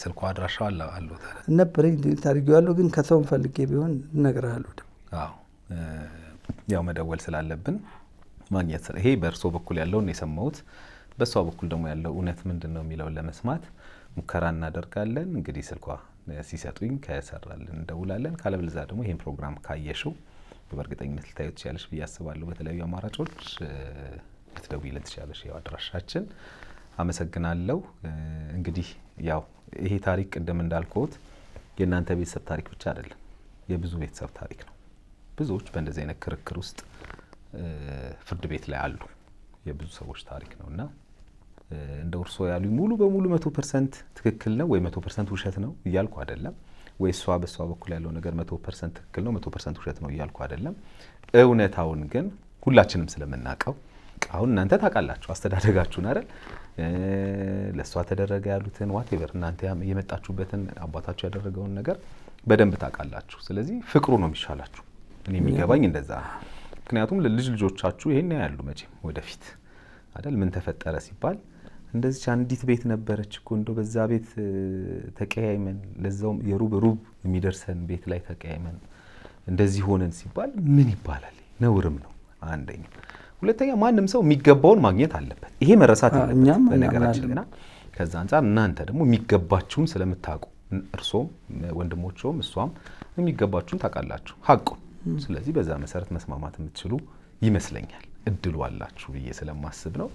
ስልኳ አድራሻው አለው ነበር ታሪጊዋለሁ፣ ግን ከሰው ፈልጌ ቢሆን እነግርሃለሁ። አዎ፣ ያው መደወል ስላለብን ማግኘት ይሄ በእርሶ በኩል ያለውን የሰማሁት፣ በሷ በኩል ደግሞ ያለው እውነት ምንድነው የሚለውን ለመስማት ሙከራ እናደርጋለን። እንግዲህ ስልኳ ሲሰጡኝ ከሰራልን እንደውላለን። ካለበለዚያ ደግሞ ይሄን ፕሮግራም ካየሽው በእርግጠኝነት ልታዩት ትችላለሽ ብዬ አስባለሁ። በተለያዩ አማራጮች ልትደውይልን ትችላለሽ። ያው አድራሻችን። አመሰግናለሁ። እንግዲህ ያው ይሄ ታሪክ ቅድም እንዳልኩት የእናንተ ቤተሰብ ታሪክ ብቻ አይደለም፣ የብዙ ቤተሰብ ታሪክ ነው። ብዙዎች በእንደዚህ አይነት ክርክር ውስጥ ፍርድ ቤት ላይ አሉ። የብዙ ሰዎች ታሪክ ነውና እንደ እርሶ ያሉ ሙሉ በሙሉ 100% ትክክል ነው ወይ 100% ውሸት ነው እያልኩ አይደለም። ወይ እሷ በሷ በኩል ያለው ነገር 100% ትክክል ነው 100% ውሸት ነው እያልኩ አይደለም። እውነታውን ግን ሁላችንም ስለምናውቀው አሁን እናንተ ታውቃላችሁ አስተዳደጋችሁን አይደል? ለሷ ተደረገ ያሉትን ዋቴቨር እናንተ የመጣችሁበትን አባታችሁ ያደረገውን ነገር በደንብ ታውቃላችሁ። ስለዚህ ፍቅሩ ነው የሚሻላችሁ። እኔ የሚገባኝ እንደዛ ነው። ምክንያቱም ለልጅ ልጆቻችሁ ይሄን ያያሉ መቼም ወደፊት አይደል? ምን ተፈጠረ ሲባል እንደዚህ አንዲት ቤት ነበረች እኮ እንደው በዛ ቤት ተቀያይመን ለዛውም የሩብ የሚደርሰን ቤት ላይ ተቀያይመን እንደዚህ ሆነን ሲባል ምን ይባላል? ነውርም ነው አንደኛ። ሁለተኛ ማንም ሰው የሚገባውን ማግኘት አለበት። ይሄ መረሳት የለበትም በነገራችንና ከዛ አንፃር እናንተ ደግሞ የሚገባችሁን ስለምታውቁ እርሶም ወንድሞቹም እሷም የሚገባችሁን ታውቃላችሁ ሀቁን። ስለዚህ በዛ መሰረት መስማማት የምትችሉ ይመስለኛል። እድሉ አላችሁ ብዬ ስለማስብ ነው።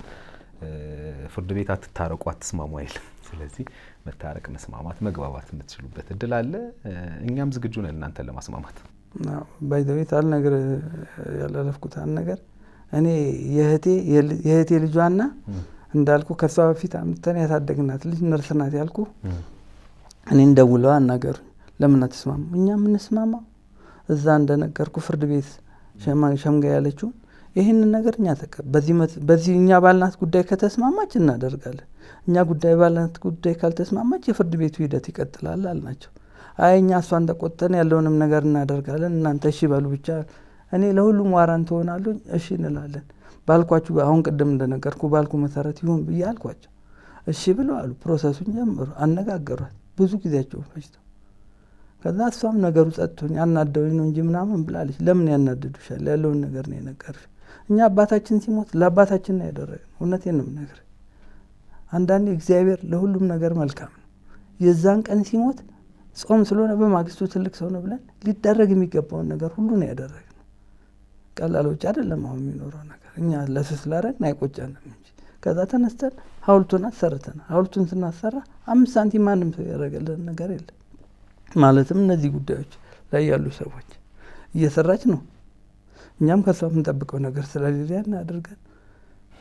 ፍርድ ቤት አትታረቁ አትስማሙ አይልም። ስለዚህ መታረቅ፣ መስማማት፣ መግባባት የምትችሉበት እድል አለ። እኛም ዝግጁ ነን እናንተን ለማስማማት። ባይዘቤት አልነገር ያላለፍኩት ነገር እኔ የእህቴ ልጇና እንዳልኩ ከሷ በፊት አምጥተን ያሳደግናት ልጅ ነርስ ናት ያልኩ እኔን ደውለው አናገሩኝ። ለምን አትስማሙ? እኛ የምንስማማው እዛ እንደነገርኩ ፍርድ ቤት ሸምጋ ያለችው ይህንን ነገር እኛ በዚህ እኛ ባልናት ጉዳይ ከተስማማች እናደርጋለን። እኛ ባልናት ጉዳይ ካልተስማማች የፍርድ ቤቱ ሂደት ይቀጥላል አልናቸው። አይ እኛ እሷን ተቆጥተን ያለውንም ነገር እናደርጋለን እናንተ እሺ በሉ ብቻ። እኔ ለሁሉም ዋራንት ሆናለሁ እሺ እንላለን ባልኳችሁ አሁን ቅድም እንደነገርኩ ባልኩ መሰረት ይሁን ብዬ አልኳቸው። እሺ ብለው አሉ። ፕሮሰሱን ጀመሩ። አነጋገሯት ብዙ ጊዜያቸውን ፈጅተው። ከዛ እሷም ነገሩ ጸጥቶኝ አናደውኝ ነው እንጂ ምናምን ብላለች። ለምን ያናደዱሻል? ያለውን ነገር ነው የነገርሽ። እኛ አባታችን ሲሞት ለአባታችን ነው ያደረግነው። እውነቴን ነው የምነግርህ። አንዳንዴ እግዚአብሔር ለሁሉም ነገር መልካም ነው። የዛን ቀን ሲሞት ጾም ስለሆነ በማግስቱ ትልቅ ሰው ነው ብለን ሊደረግ የሚገባውን ነገር ሁሉ ነው ያደረግነው። ቀላሎች አይደለም አሁን የሚኖረው ነገር። እኛ ለስስ ላረግን አይቆጨንም እንጂ ከዛ ተነስተን ሐውልቱን አሰርተናል። ሐውልቱን ስናሰራ 5 ሳንቲም ማንም ሰው ያደረገልን ነገር የለም። ማለትም እነዚህ ጉዳዮች ላይ ያሉ ሰዎች እየሰራች ነው። እኛም ከሷ የምንጠብቀው ነገር ስለሌለ ያናደርገን።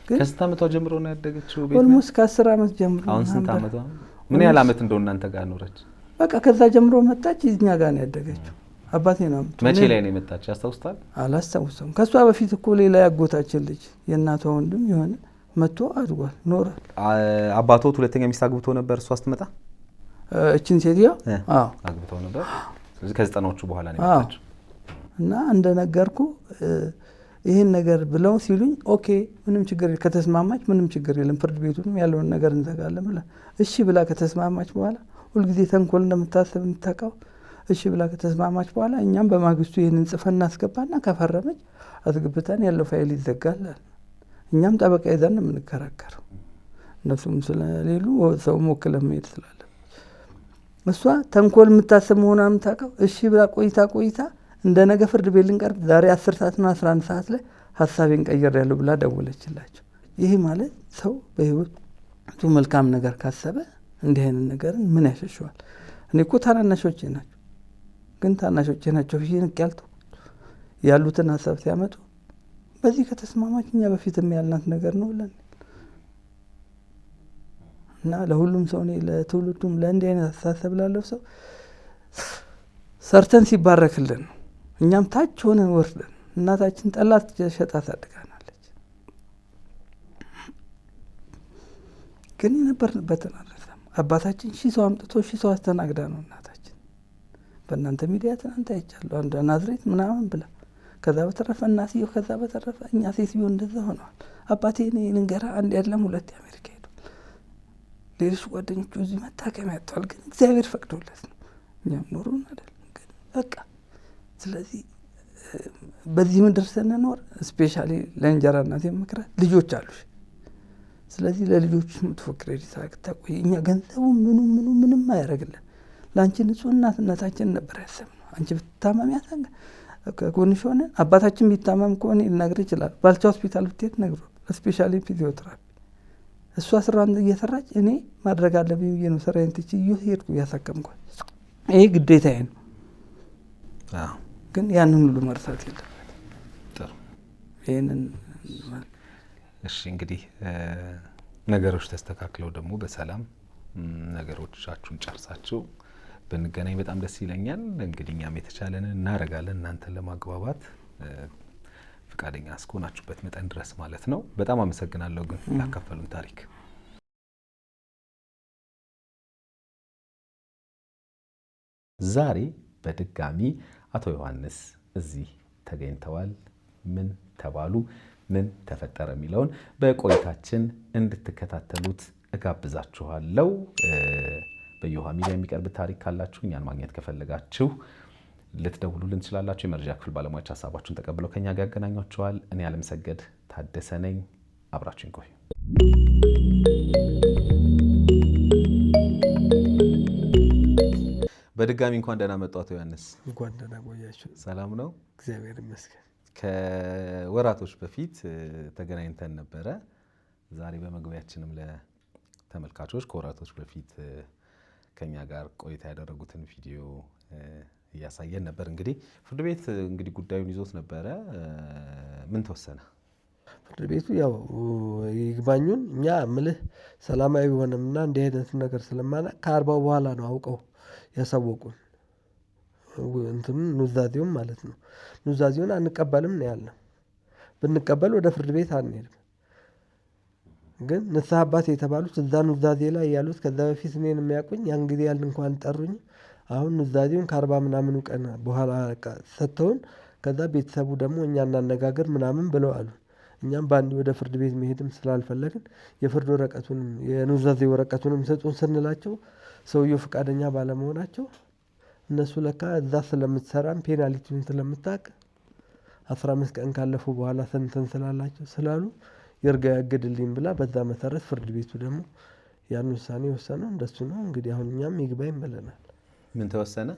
ግን ከስንት ዓመቷ ጀምሮ ነው ያደገችው? ቤት ኦልሞስት ከ10 ዓመት ጀምሮ። አሁን ስንት ዓመቷ? ምን ያህል ዓመት እንደው እናንተ ጋር ኖረች? በቃ ከዛ ጀምሮ መጣች። እኛ ጋር ነው ያደገችው። አባቴ ነው አምጥቶ። መቼ ላይ ነው የመጣች? ያስታውስታል? አላስታውስም። ከሷ በፊት እኮ ሌላ ያጎታችን ልጅ የእናቷ ወንድም የሆነ መጥቶ አድጓል ኖራል። አባቶት ሁለተኛ ሚስት አግብቶ ነበር እሷ ስትመጣ? እቺን ሴትዮ አዎ አግብተው ነበር። ስለዚህ ከ90ዎቹ በኋላ ነው የመጣችው። እና እንደነገርኩ ይህን ነገር ብለው ሲሉኝ ኦኬ ምንም ችግር ከተስማማች ምንም ችግር የለም ፍርድ ቤቱንም ያለውን ነገር እንዘጋለን ብላ እሺ ብላ ከተስማማች በኋላ ሁልጊዜ ተንኮል እንደምታስብ የምታውቀው እሺ ብላ ከተስማማች በኋላ እኛም በማግስቱ ይህንን ጽፈን እናስገባና ከፈረመች አስገብተን ያለው ፋይል ይዘጋል። እኛም ጠበቃ ይዘን የምንከራከረው እነሱም ስለሌሉ ሰው ወክለ መሄድ ስላለ እሷ ተንኮል የምታስብ መሆኗ የምታውቀው እሺ ብላ ቆይታ እንደ ነገ ፍርድ ቤት ልንቀርብ ዛሬ 10 ሰዓትና 11 ሰዓት ላይ ሀሳቤን ቀይሬያለሁ ብላ ደወለችላቸው። ይሄ ማለት ሰው በህይወቱ መልካም ነገር ካሰበ እንዲህ አይነት ነገርን ምን ያሸሸዋል? እኔ እኮ ታናናሾቼ ናቸው፣ ግን ታናሾቼ ናቸው ብዬ ንቅ ያሉትን ሀሳብ ሲያመጡ በዚህ ከተስማማች እኛ በፊትም ያልናት ነገር ነው ብለን እና ለሁሉም ሰው እኔ ለትውልዱም ለእንዲህ አይነት አስተሳሰብ ላለው ሰው ሰርተን ሲባረክልን ነው። እኛም ታች ሆነን ወርደን እናታችን ጠላት ሸጣ ታድጋናለች፣ ግን የነበርንበትን አልረሳም። አባታችን ሺህ ሰው አምጥቶ ሺህ ሰው አስተናግዳ ነው እናታችን። በእናንተ ሚዲያ ትናንት አይቻለሁ አንዷ ናዝሬት ምናምን ብላ ከዛ በተረፈ እናትየው ከዛ በተረፈ እኛ ሴትዮ እንደዛ ሆነዋል። አባቴ እኔ ልንገራ አንድ ያለም 2 አሜሪካ ሄዱ። ሌሎች ጓደኞቹ እዚህ መታከሚያ ያጥተዋል፣ ግን እግዚአብሔር ፈቅዶለት ነው። እኛም ኖሩን አይደለም ግን በቃ ስለዚህ በዚህ ምድር ስንኖር ስፔሻሊ ለእንጀራ እናት የምክራት ልጆች አሉሽ። ስለዚህ ለልጆች መጥፎ ክሬዲት አታቆይ። እኛ ገንዘቡ ምንም አያደርግልን። ለአንቺ ንጹህ እናትነታችን ነበር ያሰብነው። አንቺ ብትታመሚያት ከጎንሽ ሆነን አባታችን ቢታመም ከሆነ ልነግር ይችላል። ባልቻ ሆስፒታል ብትሄድ ነግሮ ስፔሻሊ ፊዚዮቴራፒ እሷ ስራን እየሰራች እኔ ማድረግ አለብኝ ብዬ ነው ስራዬን ትቼ ሄድኩ እያሳከምኳት። ይሄ ግዴታዬ ነው። ግን ያንን ሁሉ መርሳት የለበት። ጥሩ። ይህንን እሺ እንግዲህ ነገሮች ተስተካክለው ደግሞ በሰላም ነገሮቻችሁን ጨርሳችሁ ብንገናኝ በጣም ደስ ይለኛል። እንግዲህ እኛም የተቻለንን እናደርጋለን እናንተን ለማግባባት ፍቃደኛ እስከሆናችሁበት መጠን ድረስ ማለት ነው። በጣም አመሰግናለሁ ግን ላካፈሉን ታሪክ። ዛሬ በድጋሚ አቶ ዮሐንስ እዚህ ተገኝተዋል። ምን ተባሉ፣ ምን ተፈጠረ የሚለውን በቆይታችን እንድትከታተሉት እጋብዛችኋለሁ። በዮሃ ሚዲያ የሚቀርብ ታሪክ ካላችሁ እኛን ማግኘት ከፈለጋችሁ ልትደውሉልን ትችላላችሁ። የመረጃ ክፍል ባለሙያዎች ሀሳባችሁን ተቀብለው ከኛ ጋር ያገናኟችኋል። እኔ አለምሰገድ ታደሰ ነኝ። አብራችሁን ቆዩ። በድጋሚ እንኳን ደህና መጡ አቶ ዮሐንስ። እንኳን ደህና ቆያችሁ። ሰላም ነው? እግዚአብሔር ይመስገን። ከወራቶች በፊት ተገናኝተን ነበረ። ዛሬ በመግቢያችንም ለተመልካቾች ከወራቶች በፊት ከኛ ጋር ቆይታ ያደረጉትን ቪዲዮ እያሳየን ነበር። እንግዲህ ፍርድ ቤት እንግዲህ ጉዳዩን ይዞት ነበረ። ምን ተወሰነ? ፍርድ ቤቱ ያው ይግባኙን እኛ ምልህ ሰላማዊ ሆነምና እንዲህ አይነት ነገር ስለማና ከ40 በኋላ ነው አውቀው ያሳወቁን። እንትም ኑዛዜውን ማለት ነው። ኑዛዜውን አንቀበልም ነው ያልነው። ብንቀበል ወደ ፍርድ ቤት አንሄድም። ግን ንስሐ አባት የተባሉት እዛ ኑዛዜ ላይ ያሉት ከዛ በፊት እኔን የሚያውቁኝ ያን ጊዜ ያል እንኳን ጠሩኝ። አሁን ኑዛዜውን ከ40 ምናምኑ ቀን በኋላ ሰጥተውን ከዛ ቤተሰቡ ደግሞ እኛ እናነጋገር ምናምን ብለው አሉ። እኛም በአንድ ወደ ፍርድ ቤት መሄድም ስላልፈለግን የፍርድ ወረቀቱንም የኑዛዜ ወረቀቱንም ሰጡን ስንላቸው ሰውየው ፈቃደኛ ባለመሆናቸው እነሱ ለካ እዛ ስለምትሰራም ፔናልቲውን ስለምታውቅ 15 ቀን ካለፉ በኋላ ሰንተን ስላላቸው ስላሉ ይርጋ ያግድልኝ ብላ በዛ መሰረት ፍርድ ቤቱ ደግሞ ያን ውሳኔ ወሰነው። እንደሱ ነው እንግዲህ። አሁን እኛም ይግባኝ ብለናል። ምን ተወሰነ?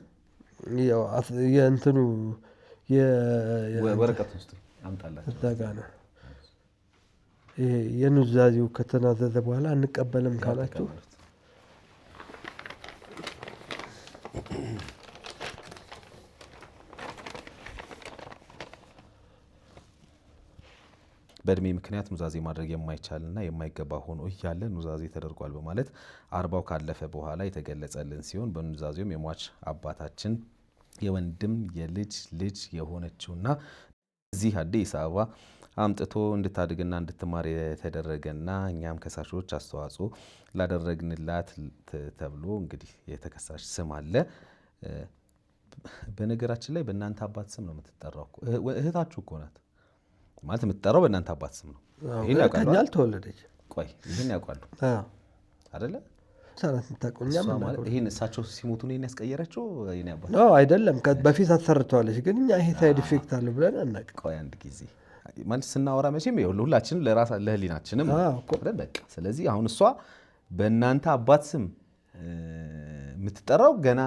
ያው የእንትኑ ወረቀት ውስጥ አምጣላችሁ እዛ ጋ ነው። ይሄ የኑዛዜው ከተናዘዘ በኋላ አንቀበልም ካላችሁ በእድሜ ምክንያት ኑዛዜ ማድረግ የማይቻልና የማይገባ ሆኖ እያለ ኑዛዜ ተደርጓል በማለት 40 ካለፈ በኋላ የተገለጸልን ሲሆን በኑዛዜውም የሟች አባታችን የወንድም የልጅ ልጅ የሆነችውና እዚህ አዲስ አበባ አምጥቶ እንድታድግና እንድትማር የተደረገና እኛም ከሳሾች አስተዋጽኦ ላደረግንላት ተብሎ እንግዲህ የተከሳሽ ስም አለ። በነገራችን ላይ በእናንተ አባት ስም ነው የምትጠራው። እህታችሁ እኮ ናት። ማለት የምትጠራው በእናንተ አባት ስም ነው። ይሄን ያውቃሉ? ከኛ አልተወለደች። ቆይ ይሄን ያውቃሉ አይደለ? ሰራት ተቆኛ ማለት ይሄን እሳቸው ሲሞቱ ነው ያስቀየረችው የኔ አባት ነው አይደለም። በፊት አሰርተዋለች፣ ግን እኛ ይሄ ሳይድ ኢፌክት አለ ብለን አናውቅ። ቆይ አንድ ጊዜ ማለት ስናወራ መቼም ሁላችንም ለህሊናችንም በቃ። ስለዚህ አሁን እሷ በእናንተ አባት ስም የምትጠራው ገና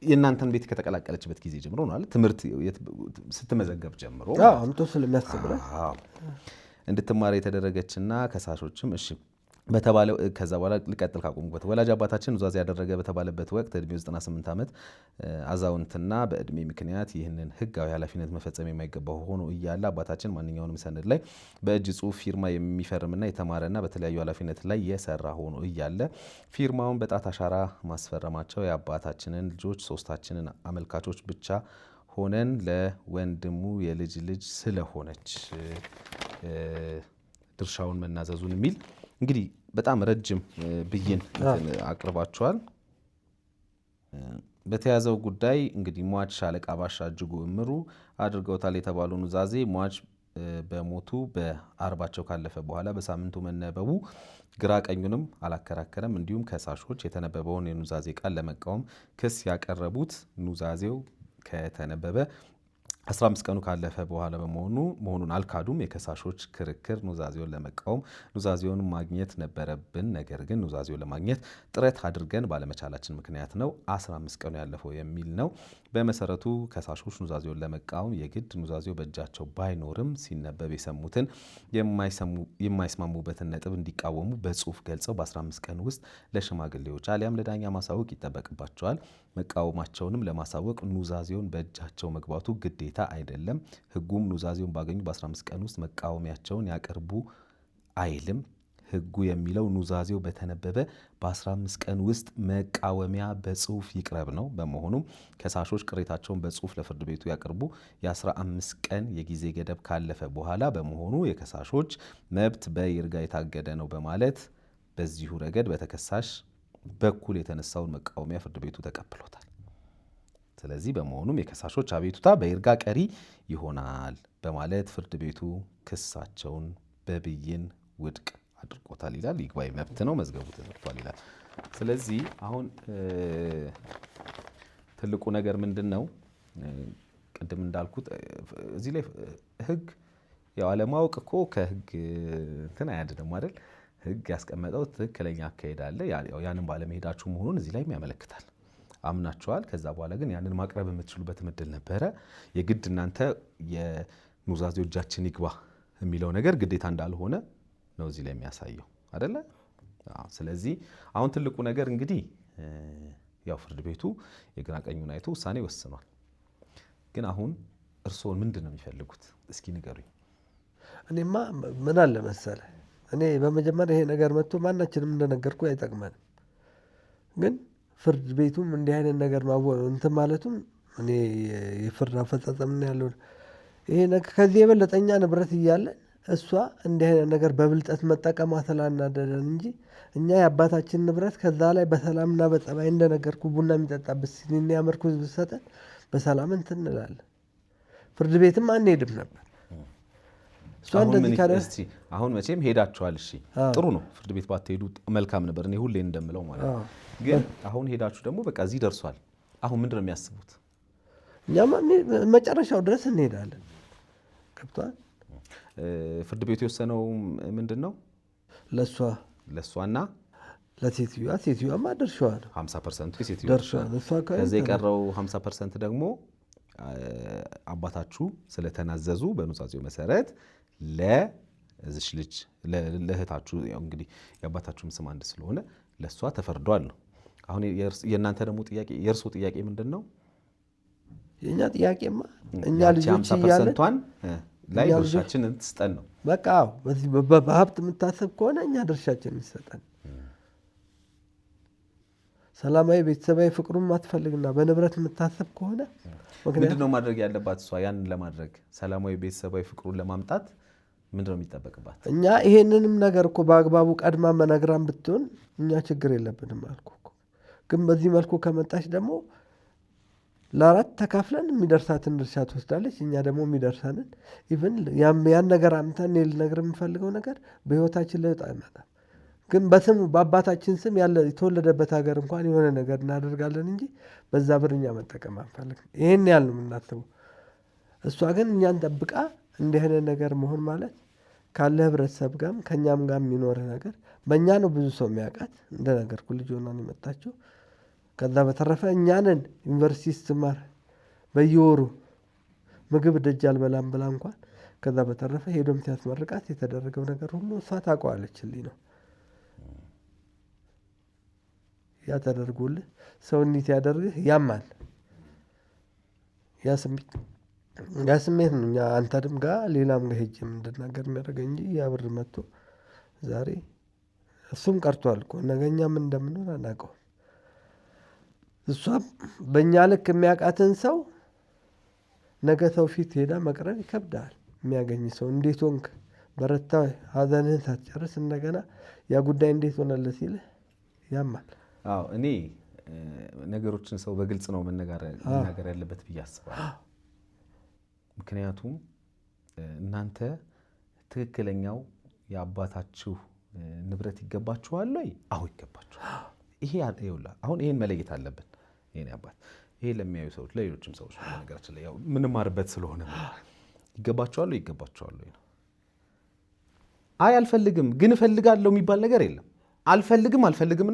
የእናንተን ቤት ከተቀላቀለችበት ጊዜ ጀምሮ ነው አይደል? ትምህርት ስትመዘገብ ጀምሮ አምጦ ስለሚያስብለ እንድትማር የተደረገችና ከሳሾችም እሺ በተባለው ከዛ በኋላ ልቀጥል ካቆሙበት ወላጅ አባታችን ኑዛዜ ያደረገ በተባለበት ወቅት እድሜው 98 ዓመት አዛውንትና በእድሜ ምክንያት ይህንን ህጋዊ ኃላፊነት መፈጸም የማይገባው ሆኖ እያለ አባታችን ማንኛውንም ሰነድ ላይ በእጅ ጽሑፍ ፊርማ የሚፈርምና የተማረና በተለያዩ ኃላፊነት ላይ የሰራ ሆኖ እያለ ፊርማውን በጣት አሻራ ማስፈረማቸው የአባታችንን ልጆች ሶስታችንን አመልካቾች ብቻ ሆነን ለወንድሙ የልጅ ልጅ ስለሆነች ድርሻውን መናዘዙን የሚል እንግዲህ በጣም ረጅም ብይን አቅርባቸዋል። በተያዘው ጉዳይ እንግዲህ ሟች ሻለቃ ባሻ እጅጉ እምሩ አድርገውታል የተባሉ ኑዛዜ ሟች በሞቱ በአርባቸው ካለፈ በኋላ በሳምንቱ መነበቡ ግራ ቀኙንም አላከራከረም። እንዲሁም ከሳሾች የተነበበውን የኑዛዜ ቃል ለመቃወም ክስ ያቀረቡት ኑዛዜው ከተነበበ 15 ቀኑ ካለፈ በኋላ መሆኑን አልካዱም። የከሳሾች ክርክር ኑዛዜውን ለመቃወም ኑዛዜውን ማግኘት ነበረብን፣ ነገር ግን ኑዛዜውን ለማግኘት ጥረት አድርገን ባለመቻላችን ምክንያት ነው 15 ቀኑ ያለፈው የሚል ነው። በመሰረቱ ከሳሾች ኑዛዜውን ለመቃወም የግድ ኑዛዜው በእጃቸው ባይኖርም ሲነበብ የሰሙትን የማይስማሙበትን ነጥብ እንዲቃወሙ በጽሁፍ ገልጸው በ15 ቀን ውስጥ ለሽማግሌዎች አሊያም ለዳኛ ማሳወቅ ይጠበቅባቸዋል። መቃወማቸውንም ለማሳወቅ ኑዛዜውን በእጃቸው መግባቱ ግዴታ አይደለም። ህጉም ኑዛዜውን ባገኙ በ15 ቀን ውስጥ መቃወሚያቸውን ያቀርቡ አይልም። ህጉ የሚለው ኑዛዜው በተነበበ በ15 ቀን ውስጥ መቃወሚያ በጽሁፍ ይቅረብ ነው። በመሆኑም ከሳሾች ቅሬታቸውን በጽሁፍ ለፍርድ ቤቱ ያቅርቡ። የ15 ቀን የጊዜ ገደብ ካለፈ በኋላ በመሆኑ የከሳሾች መብት በይርጋ የታገደ ነው በማለት በዚሁ ረገድ በተከሳሽ በኩል የተነሳውን መቃወሚያ ፍርድ ቤቱ ተቀብሎታል። ስለዚህ በመሆኑም የከሳሾች አቤቱታ በይርጋ ቀሪ ይሆናል በማለት ፍርድ ቤቱ ክሳቸውን በብይን ውድቅ አድርጎታል ይላል። ይግባኝ መብት ነው፣ መዝገቡ ተዘግቷል ይላል። ስለዚህ አሁን ትልቁ ነገር ምንድን ነው? ቅድም እንዳልኩት እዚህ ላይ ህግ ያው አለማወቅ እኮ ከህግ እንትን አያድንም አይደል? ህግ ያስቀመጠው ትክክለኛ አካሄድ አለ። ያንን ባለመሄዳችሁ መሆኑን እዚህ ላይ ያመለክታል። አምናችኋል። ከዛ በኋላ ግን ያንን ማቅረብ የምትችሉበት እድል ነበረ። የግድ እናንተ የኑዛዜው እጃችን ይግባ የሚለው ነገር ግዴታ እንዳልሆነ ነው እዚህ ላይ የሚያሳየው አይደለ? ስለዚህ አሁን ትልቁ ነገር እንግዲህ ያው ፍርድ ቤቱ የግራ ቀኙን አይቶ ውሳኔ ወስኗል። ግን አሁን እርስዎን ምንድን ነው የሚፈልጉት? እስኪ ንገሩኝ። እኔማ ምን አለ መሰለ፣ እኔ በመጀመሪያ ይሄ ነገር መጥቶ ማናችንም እንደነገርኩ አይጠቅመንም። ግን ፍርድ ቤቱም እንዲህ አይነት ነገር እንትን ማለቱም እኔ የፍርድ አፈጻጸም ያለው ይሄ ነገር ከዚህ የበለጠኛ ንብረት እያለን እሷ እንዲህ አይነት ነገር በብልጠት መጠቀሟ ስላናደደን እንጂ እኛ የአባታችን ንብረት ከዛ ላይ በሰላምና በጸባይ እንደነገርኩ ቡና የሚጠጣበት ሲኒና ያመርኩዝ ብሰጠን በሰላም እንትን እንላለን። ፍርድ ቤትም አንሄድም ነበር። አሁን መቼም ሄዳችኋል። እሺ ጥሩ ነው። ፍርድ ቤት ባትሄዱ መልካም ነበር፣ እኔ ሁሌ እንደምለው ማለት ነው። ግን አሁን ሄዳችሁ ደግሞ በቃ እዚህ ደርሷል። አሁን ምንድን ነው የሚያስቡት? እኛማ መጨረሻው ድረስ እንሄዳለን። ገብቷል። ፍርድ ቤቱ የወሰነው ምንድን ነው? ለእሷና ሴትዮዋማ ደርሸዋል። 50% የሴትዮዋ ደርሸዋል። ከዚህ የቀረው 50% ደግሞ አባታችሁ ስለተናዘዙ በኑዛዜው መሰረት ለዚች ልጅ ለእህታችሁ እንግዲህ የአባታችሁም ስም አንድ ስለሆነ ለእሷ ተፈርዷል ነው። አሁን የእናንተ ደግሞ ጥያቄ የእርስዎ ጥያቄ ምንድን ነው? የእኛ ጥያቄማ እኛ ልጆች እያለን ላይ ድርሻችንን ትስጠን ነው። በቃ በሀብት የምታሰብ ከሆነ እኛ ድርሻችን ይሰጠን። ሰላማዊ ቤተሰባዊ ፍቅሩን ማትፈልግና በንብረት የምታሰብ ከሆነ ምንድን ነው ማድረግ ያለባት እሷ? ያንን ለማድረግ ሰላማዊ ቤተሰባዊ ፍቅሩን ለማምጣት ምንድን ነው የሚጠበቅባት? እኛ ይሄንንም ነገር እኮ በአግባቡ ቀድማ መነግራን ብትሆን እኛ ችግር የለብንም አልኩ እኮ። ግን በዚህ መልኩ ከመጣች ደግሞ ለ4 ተካፍለን የሚደርሳትን ድርሻ ትወስዳለች። እኛ ደግሞ የሚደርሳንን ኢቭን ያን ነገር አምተን ልነግር የምፈልገው ነገር በህይወታችን ለውጥ አይመጣም፣ ግን በስሙ በአባታችን ስም ያለ የተወለደበት ሀገር እንኳን የሆነ ነገር እናደርጋለን እንጂ በዛ ብር እኛ መጠቀም አንፈልግም። ይህን ያህል ነው የምናስበው። እሷ ግን እኛን ጠብቃ እንዲህ አይነት ነገር መሆን ማለት ካለ ህብረተሰብ ጋርም ከእኛም ጋር የሚኖር ነገር በእኛ ነው ብዙ ሰው የሚያውቃት። እንደነገርኩ ልጅ ሆና ነው የመጣችው። ከዛ በተረፈ እኛንን ዩኒቨርሲቲ ስትማር በየወሩ ምግብ ደጅ አልበላም ብላ እንኳን ከዛ በተረፈ ሄዶም ሲያስመርቃት የተደረገው ነገር ሁሉ እሷ ታውቀዋለችልኝ ነው። ያ ተደርጎልህ ሰው እንዲህ ያደርግህ ያማል። ያ ስሜት ነው እኛ አንተንም ጋር ሌላም ጋር ሄጄ እንድናገር የሚያደርገኝ እንጂ ያ ብር መጥቶ ዛሬ እሱም ቀርቷል እኮ ነገ እኛ ምን እንደምንሆን አናውቀውም። እሷም በእኛ ልክ የሚያውቃትን ሰው ነገ ሰው ፊት ሄዳ መቅረብ ይከብዳል። የሚያገኝ ሰው እንዴት ሆንክ በረታ ሀዘንህን ሳትጨርስ እንደገና ያ ጉዳይ እንዴት ሆነልህ ሲልህ ያማል። አዎ እኔ ነገሮችን ሰው በግልጽ ነው መናገር ያለበት ብዬ አስባለሁ። ምክንያቱም እናንተ ትክክለኛው የአባታችሁ ንብረት ይገባችኋል ወይ? አዎ ይገባችኋል። ይሄ ይኸውልህ አሁን ይሄን መለየት አለብን። የኔ አባት ይሄ ለሚያዩ ሰዎች ለሌሎችም ሰዎች ነገራችን ላይ ያው ምንማርበት ስለሆነ ይገባችኋል ወይ ይገባችኋል ወይ ነው። አይ አልፈልግም ግን እፈልጋለሁ የሚባል ነገር የለም። አልፈልግም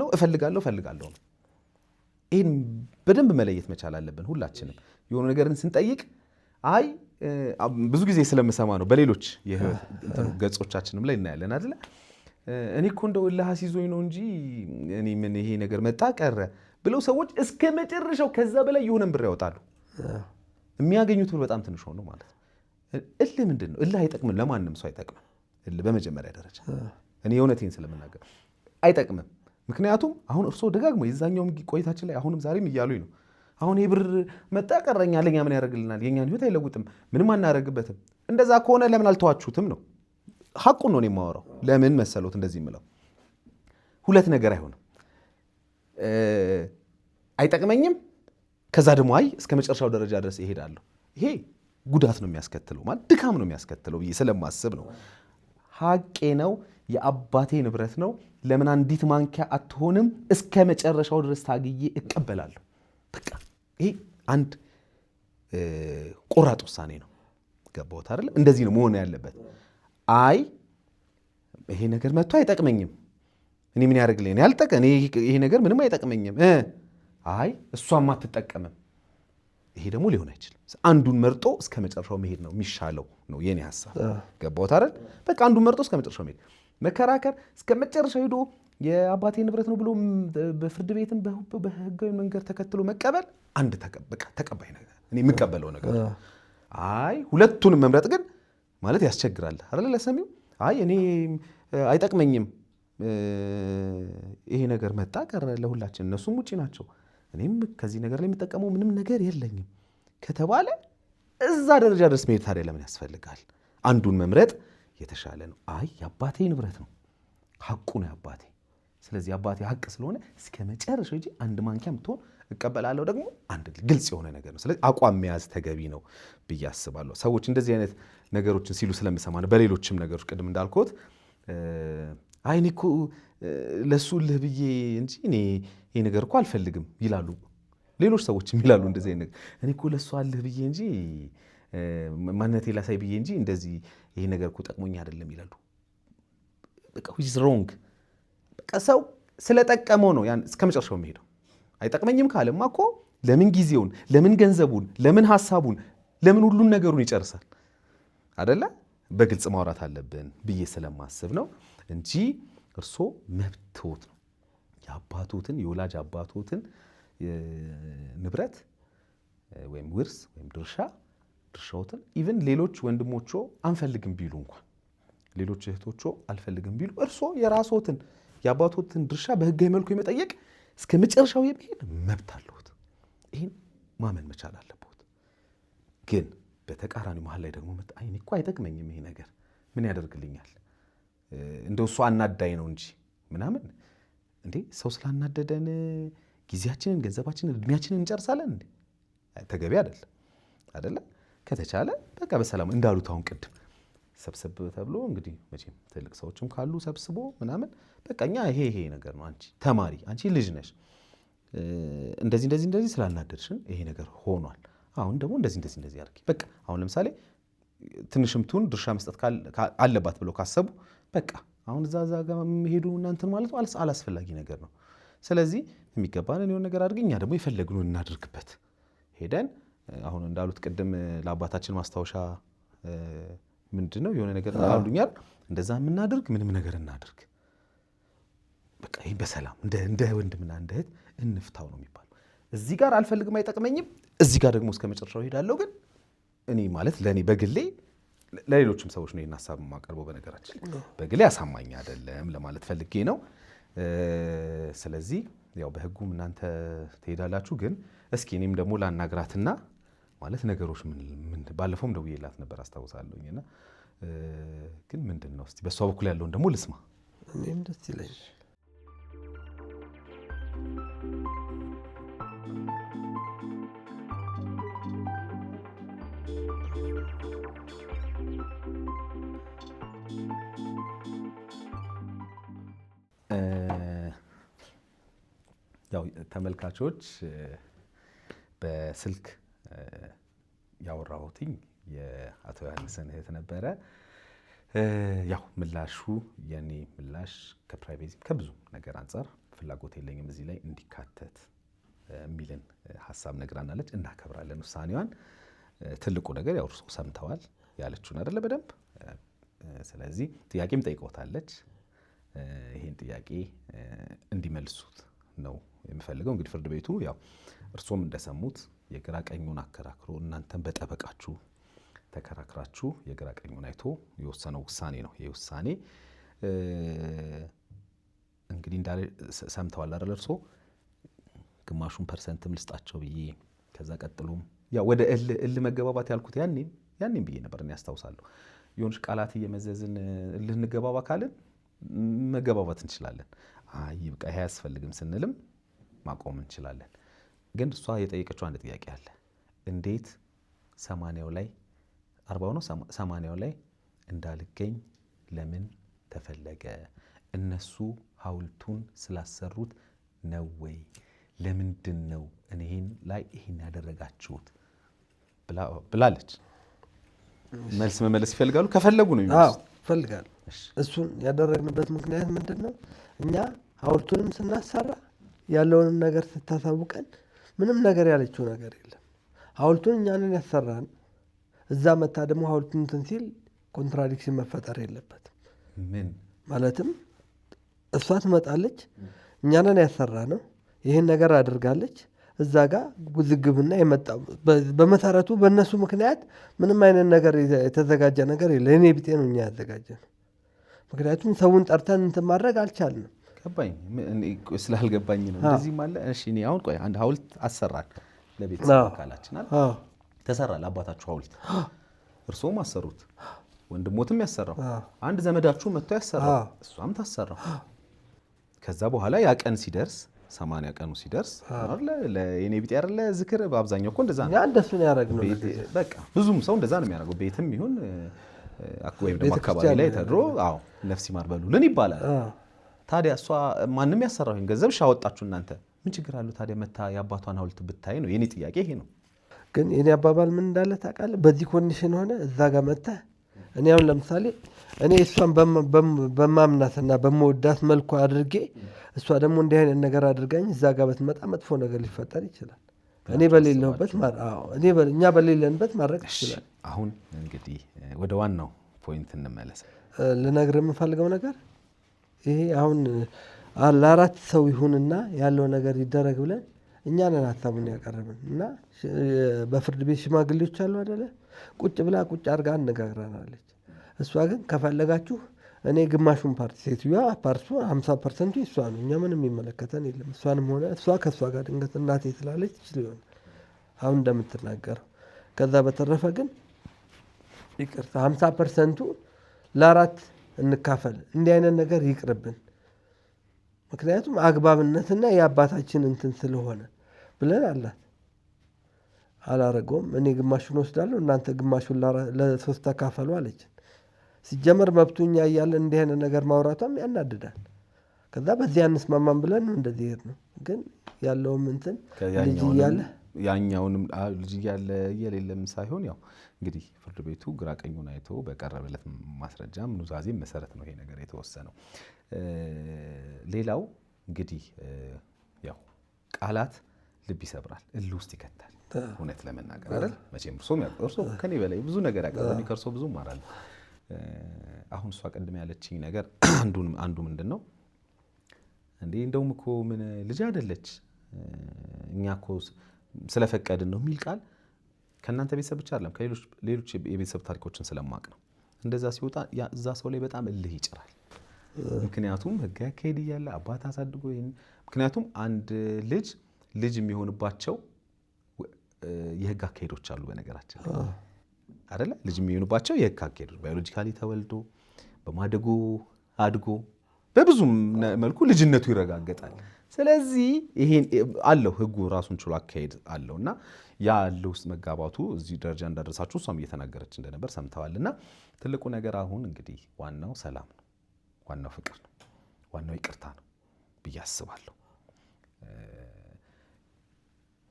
ነው፣ እፈልጋለሁ ነው። ይህን በደንብ መለየት መቻል አለብን ሁላችንም። የሆነ ነገርን ስንጠይቅ አይ ብዙ ጊዜ ስለምሰማ ነው በሌሎች ገጾቻችንም ላይ እናያለን አይደለ? እኔ እኮ እንደው እልህ አስይዞኝ ነው እንጂ እኔ ምን ይሄ ነገር መጣ ቀረ ብለው ሰዎች እስከ መጨረሻው ከዛ በላይ የሆነን ብር ያወጣሉ። የሚያገኙት ብር በጣም ትንሽ ሆኖ ማለት ነው። እልህ ምንድን ነው? እልህ አይጠቅምም፣ ለማንም ሰው አይጠቅምም። እልህ በመጀመሪያ ደረጃ እኔ የእውነቴን ስለምናገር አይጠቅምም። ምክንያቱም አሁን እርስዎ ደጋግሞ የዛኛውም ቆይታችን ላይ አሁንም ዛሬም እያሉኝ ነው። አሁን ይህ ብር መጣ ቀረኛ ለኛ ምን ያደርግልናል? የኛን ህይወት አይለውጥም፣ ምንም አናደርግበትም። እንደዛ ከሆነ ለምን አልተዋችሁትም ነው። ሐቁን ነው የማወራው። ለምን መሰሎት እንደዚህ የምለው? ሁለት ነገር አይሆንም። አይጠቅመኝም፣ ከዛ ደግሞ አይ እስከ መጨረሻው ደረጃ ድረስ ይሄዳለሁ። ይሄ ጉዳት ነው የሚያስከትለው፣ ማለት ድካም ነው የሚያስከትለው ብዬ ስለማስብ ነው። ሐቄ ነው፣ የአባቴ ንብረት ነው። ለምን አንዲት ማንኪያ አትሆንም? እስከ መጨረሻው ድረስ ታግዬ እቀበላለሁ። በቃ ይሄ አንድ ቆራጥ ውሳኔ ነው። ገባሁት አይደል? እንደዚህ ነው መሆን ያለበት። አይ ይሄ ነገር መጥቶ አይጠቅመኝም፣ እኔ ምን ያደርግልኝ? እኔ ይሄ ነገር ምንም አይጠቅመኝም። አይ እሷም አትጠቀምም፣ ይሄ ደግሞ ሊሆን አይችልም። አንዱን መርጦ እስከ መጨረሻው መሄድ ነው የሚሻለው ነው የኔ ሐሳብ። ገባሁት አይደል? በቃ አንዱን መርጦ እስከ መጨረሻው መሄድ፣ መከራከር፣ እስከ መጨረሻው ሄዶ የአባቴ ንብረት ነው ብሎ በፍርድ ቤትም በህጋዊ መንገድ ተከትሎ መቀበል አንድ ተቀባይ ነገር፣ እኔ የምቀበለው ነገር። አይ ሁለቱንም መምረጥ ግን ማለት ያስቸግራል አይደል ለሰሚው። አይ እኔ አይጠቅመኝም፣ ይሄ ነገር መጣ ቀረ ለሁላችን፣ እነሱም ውጪ ናቸው፣ እኔም ከዚህ ነገር ላይ የሚጠቀመው ምንም ነገር የለኝም ከተባለ እዛ ደረጃ ድረስ መሄድ ታዲያ ለምን ያስፈልጋል? አንዱን መምረጥ የተሻለ ነው። አይ የአባቴ ንብረት ነው፣ ሐቁ ነው የአባቴ፣ ስለዚህ አባቴ ሐቅ ስለሆነ እስከ መጨረሻው እንጂ አንድ ማንኪያ ምትሆን እቀበላለሁ፣ ደግሞ አንድ ግልጽ የሆነ ነገር ነው። ስለዚህ አቋም መያዝ ተገቢ ነው ብዬ አስባለሁ። ሰዎች እንደዚህ አይነት ነገሮችን ሲሉ ስለምሰማ ነው። በሌሎችም ነገሮች ቅድም እንዳልኩት አይ እኔ እኮ ለሱ ልህ ብዬ እንጂ እኔ ይሄ ነገር እኮ አልፈልግም ይላሉ። ሌሎች ሰዎችም ይላሉ እንደዚህ አይነት ነገር፣ እኔ እኮ ለሱ አልህ ብዬ እንጂ ማንነቴ ላሳይ ብዬ እንጂ እንደዚህ ይሄ ነገር እኮ ጠቅሞኝ አይደለም ይላሉ። በቃ which is wrong። በቃ ሰው ስለጠቀመው ነው ያን እስከ መጨረሻው የሚሄደው። አይጠቅመኝም ካለማ እኮ ለምን ጊዜውን፣ ለምን ገንዘቡን፣ ለምን ሐሳቡን፣ ለምን ሁሉን ነገሩን ይጨርሳል አይደለ? በግልጽ ማውራት አለብን ብዬ ስለማስብ ነው እንጂ እርሶ መብትዎት ነው የአባቶትን የወላጅ አባቶትን ንብረት ወይም ውርስ ወይም ድርሻዎትን ኢቭን ሌሎች ወንድሞቹ አንፈልግም ቢሉ እንኳን ሌሎች እህቶቹ አልፈልግም ቢሉ እርሶ የራስዎትን የአባቶትን ድርሻ በህጋዊ መልኩ የመጠየቅ እስከ መጨረሻው የሚሄድ መብት አለዎት። ይህን ማመን መቻል አለብዎት። ግን በተቃራኒ መሀል ላይ ደግሞ እኔ እኮ አይጠቅመኝም ይሄ ነገር ምን ያደርግልኛል፣ እንደው እሱ አናዳኝ ነው እንጂ ምናምን። እንዴ ሰው ስላናደደን ጊዜያችንን፣ ገንዘባችንን፣ እድሜያችንን እንጨርሳለን እንዴ? ተገቢ አይደለ? ከተቻለ በቃ በሰላም እንዳሉት አሁን ቅድም ሰብሰብ ተብሎ እንግዲህ መቼም ትልቅ ሰዎችም ካሉ ሰብስቦ ምናምን በቃ እኛ ይሄ ነገር ነው፣ አንቺ ተማሪ፣ አንቺ ልጅ ነሽ፣ እንደዚህ ስላናደድሽን ይሄ ነገር ሆኗል፣ አሁን ደግሞ እንደዚህ አድርጊ። በቃ አሁን ለምሳሌ ትንሽም ትሁን ድርሻ መስጠት አለባት ብለው ካሰቡ በቃ አሁን እዛ ጋር የሚሄዱ እናንተን ማለት ነው አላስፈላጊ ነገር ነው። ስለዚህ የሚገባንን የሆነ ነገር አድርገን እኛ ደግሞ የፈለግነውን እናድርግበት። ሄደን አሁን እንዳሉት ቅድም ለአባታችን ማስታወሻ ምንድነው የሆነ ነገር አሉኛል፣ እንደዛ የምናደርግ ምንም ነገር እናድርግ። በቃ ይሄ በሰላም እንደ ወንድምና እንደ እህት እንፍታው ነው የሚባለው። እዚህ ጋር አልፈልግም፣ አይጠቅመኝም፣ እዚህ ጋር ደግሞ እስከ መጨረሻው ሄዳለሁ። ግን እኔ ማለት ለእኔ በግሌ ለሌሎችም ሰዎች ነው ይህን ሀሳብ የማቀርበው። በነገራችን በግሌ አሳማኝ አይደለም ለማለት ፈልጌ ነው። ስለዚህ ያው በህጉም እናንተ ትሄዳላችሁ። ግን እስኪ እኔም ደግሞ ላናግራትና ማለት ነገሮች ምን ባለፈውም ደውዬላት ነበር አስታውሳለሁኝና ግን ምንድን ነው እስቲ በእሷ በኩል ያለውን ደግሞ ልስማ። እኔም ደስ ይለኛል። ያው ተመልካቾች በስልክ ያወራሁትኝ የአቶ ዮሐንስን እህት ነበረ። ያው ምላሹ የኔ ምላሽ ከፕራይቬሲ ከብዙ ነገር አንጻር ፍላጎት የለኝም እዚህ ላይ እንዲካተት የሚልን ሀሳብ ነግራናለች። እናከብራለን ውሳኔዋን። ትልቁ ነገር ያው እርሶ ሰምተዋል ያለችውን አይደለ በደንብ። ስለዚህ ጥያቄም ጠይቆታለች። ይሄን ጥያቄ እንዲመልሱት ነው የምፈልገው። እንግዲህ ፍርድ ቤቱ ያው እርሶም እንደሰሙት የግራ ቀኙን አከራክሮ እናንተም በጠበቃችሁ ተከራክራችሁ የግራ ቀኙን አይቶ የወሰነው ውሳኔ ነው። ይህ ውሳኔ እንግዲህ እንዳለ ሰምተዋል አይደል እርሶ። ግማሹን ፐርሰንትም ልስጣቸው ብዬ ከዛ ቀጥሎም ያው ወደ እልህ መገባባት ያልኩት ያኔም ብዬ ነበር። እኔ ያስታውሳለሁ የሆነች ቃላት እየመዘዝን እልህ እንገባባ ካልን መገባባት እንችላለን። አይ በቃ ይሄ አያስፈልግም ስንልም ማቆም እንችላለን። ግን እሷ የጠየቀችው አንድ ጥያቄ አለ። እንዴት 80ው ላይ 40 ነው 80ው ላይ እንዳልገኝ ለምን ተፈለገ? እነሱ ሐውልቱን ስላሰሩት ነው ወይ? ለምንድን ነው እኔን ላይ ይሄን ያደረጋችሁት ብላለች። መልስ መመለስ ይፈልጋሉ? ከፈለጉ ነው የሚመልሱት። ፈልጋለሁ። እሱን ያደረግንበት ምክንያት ምንድን ነው? እኛ ሐውልቱንም ስናሰራ ያለውንም ነገር ስታሳውቀን ምንም ነገር ያለችው ነገር የለም። ሐውልቱን እኛንን ያሰራን። እዛ መታ ደግሞ ሐውልቱን እንትን ሲል ኮንትራዲክሽን መፈጠር የለበትም። ምን ማለትም እሷ ትመጣለች፣ እኛንን ያሰራ ነው፣ ይህን ነገር አድርጋለች። እዛ ጋር ውዝግብና የመጣው በመሰረቱ በእነሱ ምክንያት ምንም አይነት ነገር የተዘጋጀ ነገር የለ። እኔ ቢጤ ነው እኛ ያዘጋጀ ነው። ምክንያቱም ሰውን ጠርተን እንትን ማድረግ አልቻልንም። ገባኝ ስላልገባኝ ነው እንደዚህ ማለት። እሺ እኔ አሁን ቆይ አንድ ሐውልት አሰራል ለቤተሰብ አካላችን አለ ተሰራ ለአባታችሁ ሐውልት እርሶም አሰሩት፣ ወንድሞትም ያሰራው አንድ ዘመዳችሁ መጥቶ ያሰራው እሷም ታሰራው። ከዛ በኋላ ያ ቀን ሲደርስ 80 ቀኑ ሲደርስ አይደለ ለኔ ቢጤ አይደለ ዝክር በአብዛኛው እኮ እንደዛ ነው። ያ እንደሱ ነው ያደረግነው። በቃ ብዙም ሰው እንደዛ ነው የሚያደርገው። ቤትም ይሁን ወይም ደግሞ አካባቢ ላይ ተድሮ ነፍስ ይማር በሉልን ይባላል። ታዲያ እሷ ማንም ያሰራው ገንዘብ ሻወጣችሁ እናንተ ምን ችግር አለው ታዲያ? መታ የአባቷን ሐውልት ብታይ ነው የኔ ጥያቄ ይሄ ነው። ግን የኔ አባባል ምን እንዳለ ታውቃለህ? በዚህ ኮንዲሽን ሆነ እዛ ጋር መታ እኔ አሁን ለምሳሌ እኔ እሷን በማምናትና በመወዳት መልኩ አድርጌ እሷ ደግሞ እንዲህ አይነት ነገር አድርጋኝ እዛ ጋር በትመጣ መጥፎ ነገር ሊፈጠር ይችላል። እኔ በሌለሁበት እኛ በሌለንበት ማድረግ ይችላል። አሁን እንግዲህ ወደ ዋናው ፖይንት እንመለስ። ልነግርህ የምፈልገው ነገር ይሄ አሁን ለአራት ሰው ይሁንና ያለው ነገር ይደረግ ብለን እኛ ነን ሀሳቡን ያቀረብን እና በፍርድ ቤት ሽማግሌዎች አሉ አይደለ? ቁጭ ብላ ቁጭ አድርጋ አነጋግራናለች። እሷ ግን ከፈለጋችሁ እኔ ግማሹን ፓርቲ ሴትዮዋ ፓርቱ 50% እሷ ነው፣ እኛ ምንም የሚመለከተን የለም። እሷንም ሆነ እሷ ከእሷ ጋር ድንገት እናቴ ትላለች ትችል ይሆን አሁን እንደምትናገረው። ከዛ በተረፈ ግን ይቅርታ 50% ለአራት እንካፈል፣ እንዲህ አይነት ነገር ይቅርብን። ምክንያቱም አግባብነትና የአባታችን እንትን ስለሆነ ብለን አላት። አላረገውም። እኔ ግማሹን ወስዳለሁ፣ እናንተ ግማሹን ለ3 ተካፈሉ አለች። ሲጀመር መብቱኛ እያለን እንዲህ አይነት ነገር ማውራቷም ያናድዳል። ከዛ በዚህ አንስማማም ብለን ነው እንደዚህ ሄድ ነው። ግን ያለውም እንትን ልጅ እያለ ያኛውንም ልጅ እያለ የሌለም ሳይሆን ያው እንግዲህ ፍርድ ቤቱ ግራ ቀኙን አይቶ በቀረበለት ማስረጃም ኑዛዜም መሰረት ነው ይሄ ነገር የተወሰነው። ሌላው እንግዲህ ያው ቃላት ልብ ይሰብራል፣ እልህ ውስጥ ይከታል። እውነት ለመናገር አይደል መቼም እርሶ ከኔ በላይ ብዙ ነገር ያቀርባል፣ ከእርሶ ብዙ እማራለሁ። አሁን እሷ ቀድም ያለችኝ ነገር አንዱ ምንድን ነው እንዴ እንደውም እኮ ምን ልጅ አይደለች እኛ እኮ ስለፈቀድን ነው የሚል ቃል ከእናንተ ቤተሰብ ብቻ አይደለም ከሌሎች የቤተሰብ ታሪኮችን ስለማቅ ነው። እንደዛ ሲወጣ እዛ ሰው ላይ በጣም እልህ ይጭራል። ምክንያቱም ህግ ያካሄድ እያለ አባት አሳድጎ ምክንያቱም አንድ ልጅ የሚሆንባቸው የህግ አካሄዶች አሉ። በነገራችን አይደለ ልጅ የሚሆንባቸው የህግ አካሄዶች ባዮሎጂካሊ ተወልዶ በማደጎ አድጎ በብዙ መልኩ ልጅነቱ ይረጋገጣል። ስለዚህ ይሄን አለው ህጉ ራሱን ችሎ አካሄድ አለውና ያለው ውስጥ መጋባቱ እዚህ ደረጃ እንዳደረሳችሁ እሷም እየተናገረች እንደነበር ሰምተዋልና ትልቁ ነገር አሁን እንግዲህ ዋናው ሰላም ነው፣ ዋናው ፍቅር ነው፣ ዋናው ይቅርታ ነው ብዬ አስባለሁ።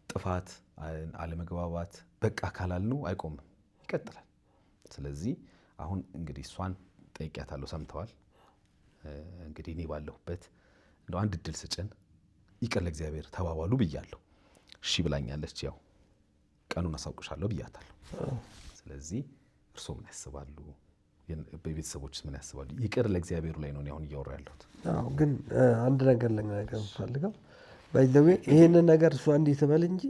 ጥፋት አለመግባባት በቃ ካላልነው አይቆምም፣ ይቀጥላል። ስለዚህ አሁን እንግዲህ እሷን ጠይቂያታለሁ፣ ሰምተዋል። እንግዲህ እኔ ባለሁበት እንደው አንድ እድል ስጭን ይቅር ለእግዚአብሔር ተባባሉ ብያለሁ። እሺ ብላኛለች። ያው ቀኑን አሳውቅሻለሁ ብያታለሁ። ስለዚህ እርሶ ምን ያስባሉ? በቤተሰቦችስ ምን ያስባሉ? ይቅር ለእግዚአብሔሩ ላይ ነው አሁን እያወራ ያለሁት። አዎ ግን አንድ ነገር ልነግርህ የምፈልገው ባይዘዌ ይሄንን ነገር እሷ እንዲህ ትበል እንጂ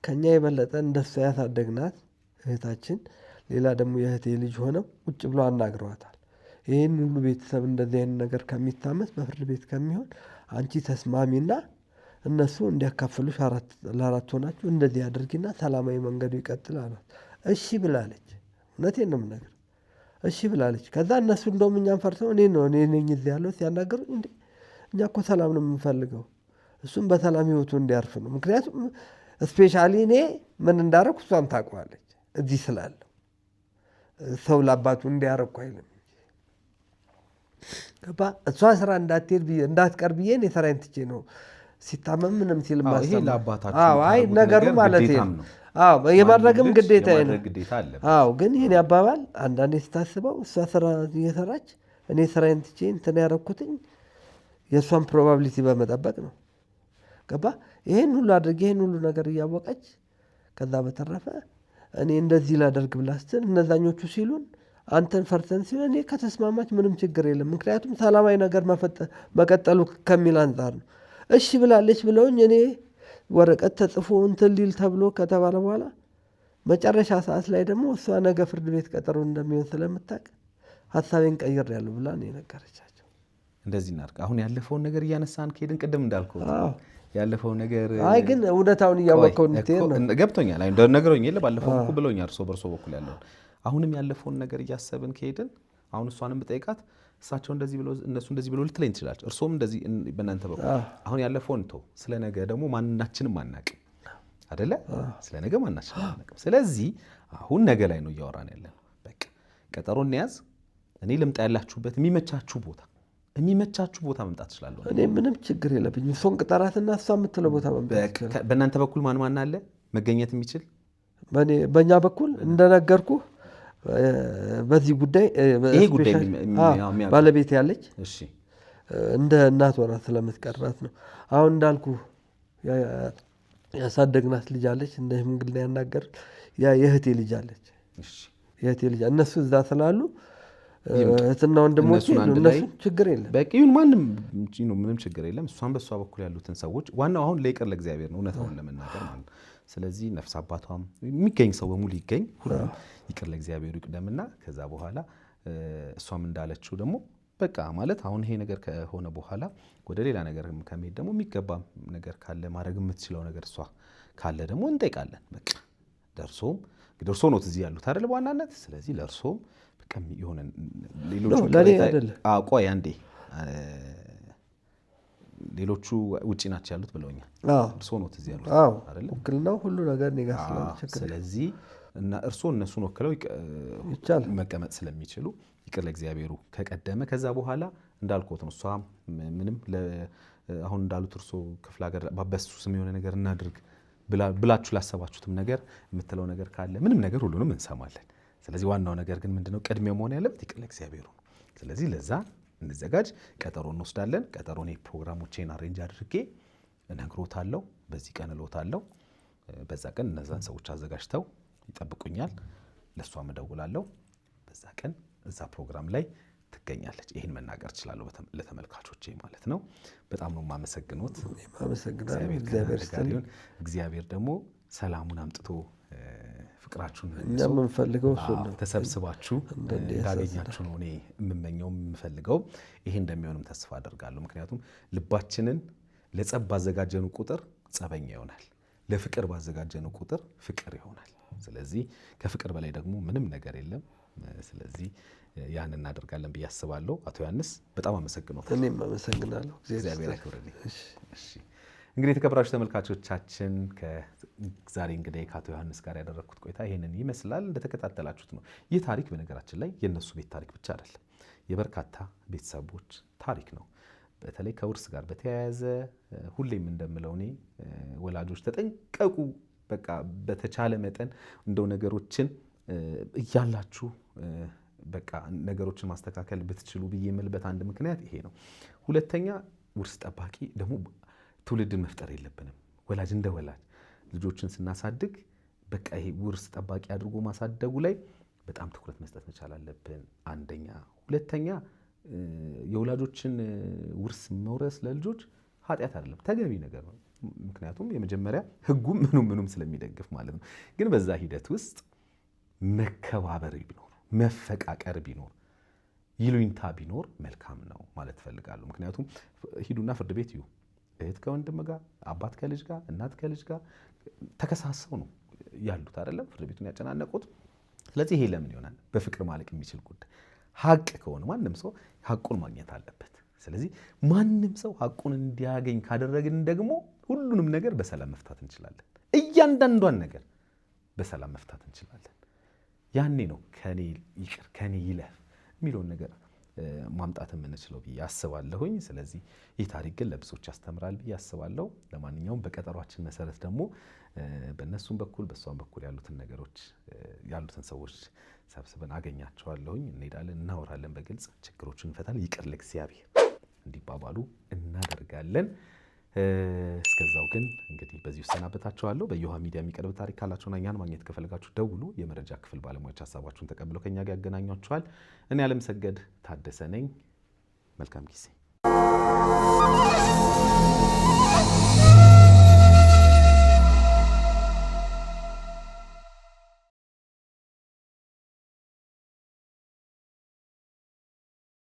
ከኛ የበለጠ እንደሷ ያሳደግናት እህታችን ሌላ ደግሞ የእህቴ ልጅ ሆነው ቁጭ ብሎ አናግረዋታል። ይህን ሁሉ ቤተሰብ እንደዚህ አይነት ነገር ከሚታመስ በፍርድ ቤት ከሚሆን አንቺ ተስማሚና እነሱ እንዲያካፍሉሽ ለአራት ሆናችሁ እንደዚህ አድርጊና ሰላማዊ መንገዱ ይቀጥል አሏት። እሺ ብላለች። እውነቴን ነው የምነግርህ፣ እሺ ብላለች። ከዛ እነሱ እንደውም እኛን ፈርተው እኔ ነኝ እዚህ ያለው ሲያናገሩ እንዴ እኛ እኮ ሰላም ነው የምንፈልገው፣ እሱም በሰላም ህይወቱ እንዲያርፍ ነው። ምክንያቱም ስፔሻሊ እኔ ምን እንዳረኩ እሷም ታውቀዋለች። እዚህ ስላለው ሰው ለአባቱ እንዲያረኩ አይልም። እሷ ስራ እንዳትቀር ብዬ እኔ ስራዬን ትቼ ነው ሲታመም ምንም ሲል ነገሩ ማለት ነው። የማድረግም ግዴታ ነው። ግን ይህን አባባል አንዳንዴ ስታስበው እሷ ስራ እየሰራች እኔ ስራዬን ትቼ እንትን ያረኩትኝ የእሷን ፕሮባቢሊቲ በመጠበቅ ነው። ገባ? ይህን ሁሉ አድርጌ ይህን ሁሉ ነገር እያወቀች ከዛ በተረፈ እኔ እንደዚህ ላደርግ ብላ ስትል እነዛኞቹ ሲሉን አንተን ፈርተን ሲል እኔ ከተስማማች ምንም ችግር የለም። ምክንያቱም ሰላማዊ ነገር መቀጠሉ ከሚል አንጻር ነው። እሺ ብላለች ብለውኝ እኔ ወረቀት ተጽፎ እንትን ሊል ተብሎ ከተባለ በኋላ መጨረሻ ሰዓት ላይ ደግሞ እሷ ነገ ፍርድ ቤት ቀጠሮ እንደሚሆን ስለምታውቅ ሀሳቤን ቀይሬያለሁ ብላ ነው የነገረቻቸው። እንደዚህ እናድርግ። አሁን ያለፈውን ነገር እያነሳን ከሄድን ቅድም እንዳልኩት ያለፈው ነገር ግን እውነታውን እያወቀው እንትን ነው ገብቶኛል። አይ ነገሮኝ የለ ባለፈው እኮ ብለውኛል እርሶ በርሶ በኩል ያለው አሁንም ያለፈውን ነገር እያሰብን ከሄድን አሁን እሷንም ብጠይቃት እሳቸው እንደዚህ ብሎ እነሱ እንደዚህ ብሎ ልትለኝ ትችላለች። እርሶም እንደዚህ በእናንተ በኩል አሁን ያለፈውን ተው። ስለ ነገ ደግሞ ማንናችንም አናቅም አይደለ? ስለ ነገ ማንናችንም አናቅም። ስለዚህ አሁን ነገ ላይ ነው እያወራን ያለነው። በቃ ቀጠሮ እንያዝ። እኔ ልምጣ ያላችሁበት የሚመቻችሁ ቦታ መምጣት እችላለሁ። እኔ ምንም ችግር የለብኝም። እሷን ቅጠራትና እሷ የምትለው ቦታ መምጣት ይችላል። በእናንተ በኩል ማን አለ መገኘት የሚችል? በእኛ በኩል እንደነገርኩ በዚህ ጉዳይ ባለቤት ያለች እንደ እናት ወራ ስለምትቀርባት ነው። አሁን እንዳልኩ ያሳደግናት ልጅ አለች፣ እንደ ሽምግልና ያናገር የእህቴ ልጅ አለች። እነሱ እዛ ስላሉ እህትና ወንድሞች እነሱ ችግር የለም። በቂውን ማንም ምንም ችግር የለም። እሷን በእሷ በኩል ያሉትን ሰዎች ዋናው አሁን ለይቅር ለእግዚአብሔር ነው እውነታውን ለመናገር ማለት ነው። ስለዚህ ነፍስ አባቷም የሚገኝ ሰው በሙሉ ይገኝ፣ ሁሉም ይቅር ለእግዚአብሔሩ ይቅደምና ከዛ በኋላ እሷም እንዳለችው ደግሞ በቃ ማለት አሁን ይሄ ነገር ከሆነ በኋላ ወደ ሌላ ነገር ከመሄድ ደግሞ የሚገባ ነገር ካለ ማድረግ የምትችለው ነገር እሷ ካለ ደግሞ እንጠይቃለን። በቃ ደርሶም ደርሶ ነው እዚህ ያሉት አይደል በዋናነት። ስለዚህ ለእርሶም በቃ የሆነ ሌሎች ለኔ አይደለ ቆይ አንዴ ሌሎቹ ውጪ ናቸው ያሉት ብለውኛል። እርስዎ ነው እዚህ ያሉት አይደል? ውክልናው ሁሉ ነገር እኔ ጋር ስላለ ስለዚህ እና እርስዎ እነሱን ወክለው መቀመጥ ስለሚችሉ ይቅር ለእግዚአብሔሩ ከቀደመ ከዛ በኋላ እንዳልኩት ነው። እሷ ምንም አሁን እንዳሉት እርስዎ ክፍለ ሀገር በሱ ስም የሆነ ነገር እናድርግ ብላችሁ ላሰባችሁትም ነገር የምትለው ነገር ካለ ምንም ነገር ሁሉንም እንሰማለን። ስለዚህ ዋናው ነገር ግን ምንድነው ቅድሚያ መሆን ያለበት ይቅር ለእግዚአብሔሩ ነው። ስለዚህ ለዛ እንዘጋጅ፣ ቀጠሮ እንወስዳለን። ቀጠሮ እኔ ፕሮግራሞቼን አሬንጅ አድርጌ እነግሮታለሁ፣ በዚህ ቀን እሎታለሁ። በዛ ቀን እነዛን ሰዎች አዘጋጅተው ይጠብቁኛል። ለሷ እደውላለሁ። በዛ ቀን እዛ ፕሮግራም ላይ ትገኛለች። ይሄን መናገር እችላለሁ ለተመልካቾቼ ማለት ነው። በጣም ነው የማመሰግኑት። እግዚአብሔር ደግሞ ሰላሙን አምጥቶ ፍቅራችሁን የምንፈልገው ተሰብስባችሁ እንዳገኛችሁ ነው እኔ የምመኘው የምፈልገው። ይሄ እንደሚሆንም ተስፋ አደርጋለሁ። ምክንያቱም ልባችንን ለጸብ ባዘጋጀኑ ቁጥር ጸበኛ ይሆናል፣ ለፍቅር ባዘጋጀኑ ቁጥር ፍቅር ይሆናል። ስለዚህ ከፍቅር በላይ ደግሞ ምንም ነገር የለም። ስለዚህ ያን እናደርጋለን ብዬ አስባለሁ። አቶ ዮሐንስ በጣም አመሰግናለሁ። እኔም አመሰግናለሁ። እግዚአብሔር ያክብርልኝ። እሺ እንግዲህ የተከበራችሁ ተመልካቾቻችን ከዛሬ እንግዲህ ከአቶ ዮሐንስ ጋር ያደረኩት ቆይታ ይሄንን ይመስላል። እንደተከታተላችሁት ነው። ይህ ታሪክ በነገራችን ላይ የነሱ ቤት ታሪክ ብቻ አይደለም፣ የበርካታ ቤተሰቦች ታሪክ ነው። በተለይ ከውርስ ጋር በተያያዘ ሁሌም እንደምለው እኔ ወላጆች ተጠንቀቁ። በቃ በተቻለ መጠን እንደው ነገሮችን እያላችሁ በቃ ነገሮችን ማስተካከል ብትችሉ ብዬ የምልበት አንድ ምክንያት ይሄ ነው። ሁለተኛ ውርስ ጠባቂ ደግሞ ትውልድን መፍጠር የለብንም። ወላጅ እንደ ወላጅ ልጆችን ስናሳድግ በቃ ይሄ ውርስ ጠባቂ አድርጎ ማሳደጉ ላይ በጣም ትኩረት መስጠት መቻል አለብን። አንደኛ። ሁለተኛ የወላጆችን ውርስ መውረስ ለልጆች ኃጢአት አይደለም፣ ተገቢ ነገር ነው። ምክንያቱም የመጀመሪያ ሕጉም ምኑም ስለሚደግፍ ማለት ነው። ግን በዛ ሂደት ውስጥ መከባበር ቢኖር፣ መፈቃቀር ቢኖር፣ ይሉኝታ ቢኖር መልካም ነው ማለት ፈልጋለሁ። ምክንያቱም ሂዱና ፍርድ ቤት እዩ፣ እህት ከወንድም ጋር፣ አባት ከልጅ ጋር፣ እናት ከልጅ ጋር ተከሳሰው ነው ያሉት አይደለም ፍርድ ቤቱን ያጨናነቁት። ስለዚህ ይሄ ለምን ይሆናል? በፍቅር ማለቅ የሚችል ጉዳይ ሀቅ ከሆነ ማንም ሰው ሀቁን ማግኘት አለበት። ስለዚህ ማንም ሰው ሀቁን እንዲያገኝ ካደረግን ደግሞ ሁሉንም ነገር በሰላም መፍታት እንችላለን። እያንዳንዷን ነገር በሰላም መፍታት እንችላለን። ያኔ ነው ከኔ ይቅር ከኔ ይለፍ የሚለውን ነገር ማምጣት የምንችለው ብዬ አስባለሁኝ። ስለዚህ ይህ ታሪክ ግን ለብዙዎች ያስተምራል ብዬ አስባለሁ። ለማንኛውም በቀጠሯችን መሰረት ደግሞ በእነሱም በኩል በእሷም በኩል ያሉትን ነገሮች ያሉትን ሰዎች ሰብስበን አገኛቸዋለሁኝ። እንሄዳለን፣ እናወራለን፣ በግልጽ ችግሮችን እንፈታለን። ይቅር ለእግዚአብሔር እንዲባባሉ እናደርጋለን። እስከዛው ግን እንግዲህ በዚሁ ሰናበታችኋለሁ። በየውሃ ሚዲያ የሚቀርብ ታሪክ ካላችሁና እኛን ማግኘት ከፈለጋችሁ ደውሉ። የመረጃ ክፍል ባለሙያዎች ሀሳባችሁን ተቀብለው ከኛ ጋር ያገናኟችኋል። እኔ አለምሰገድ ታደሰ ነኝ። መልካም ጊዜ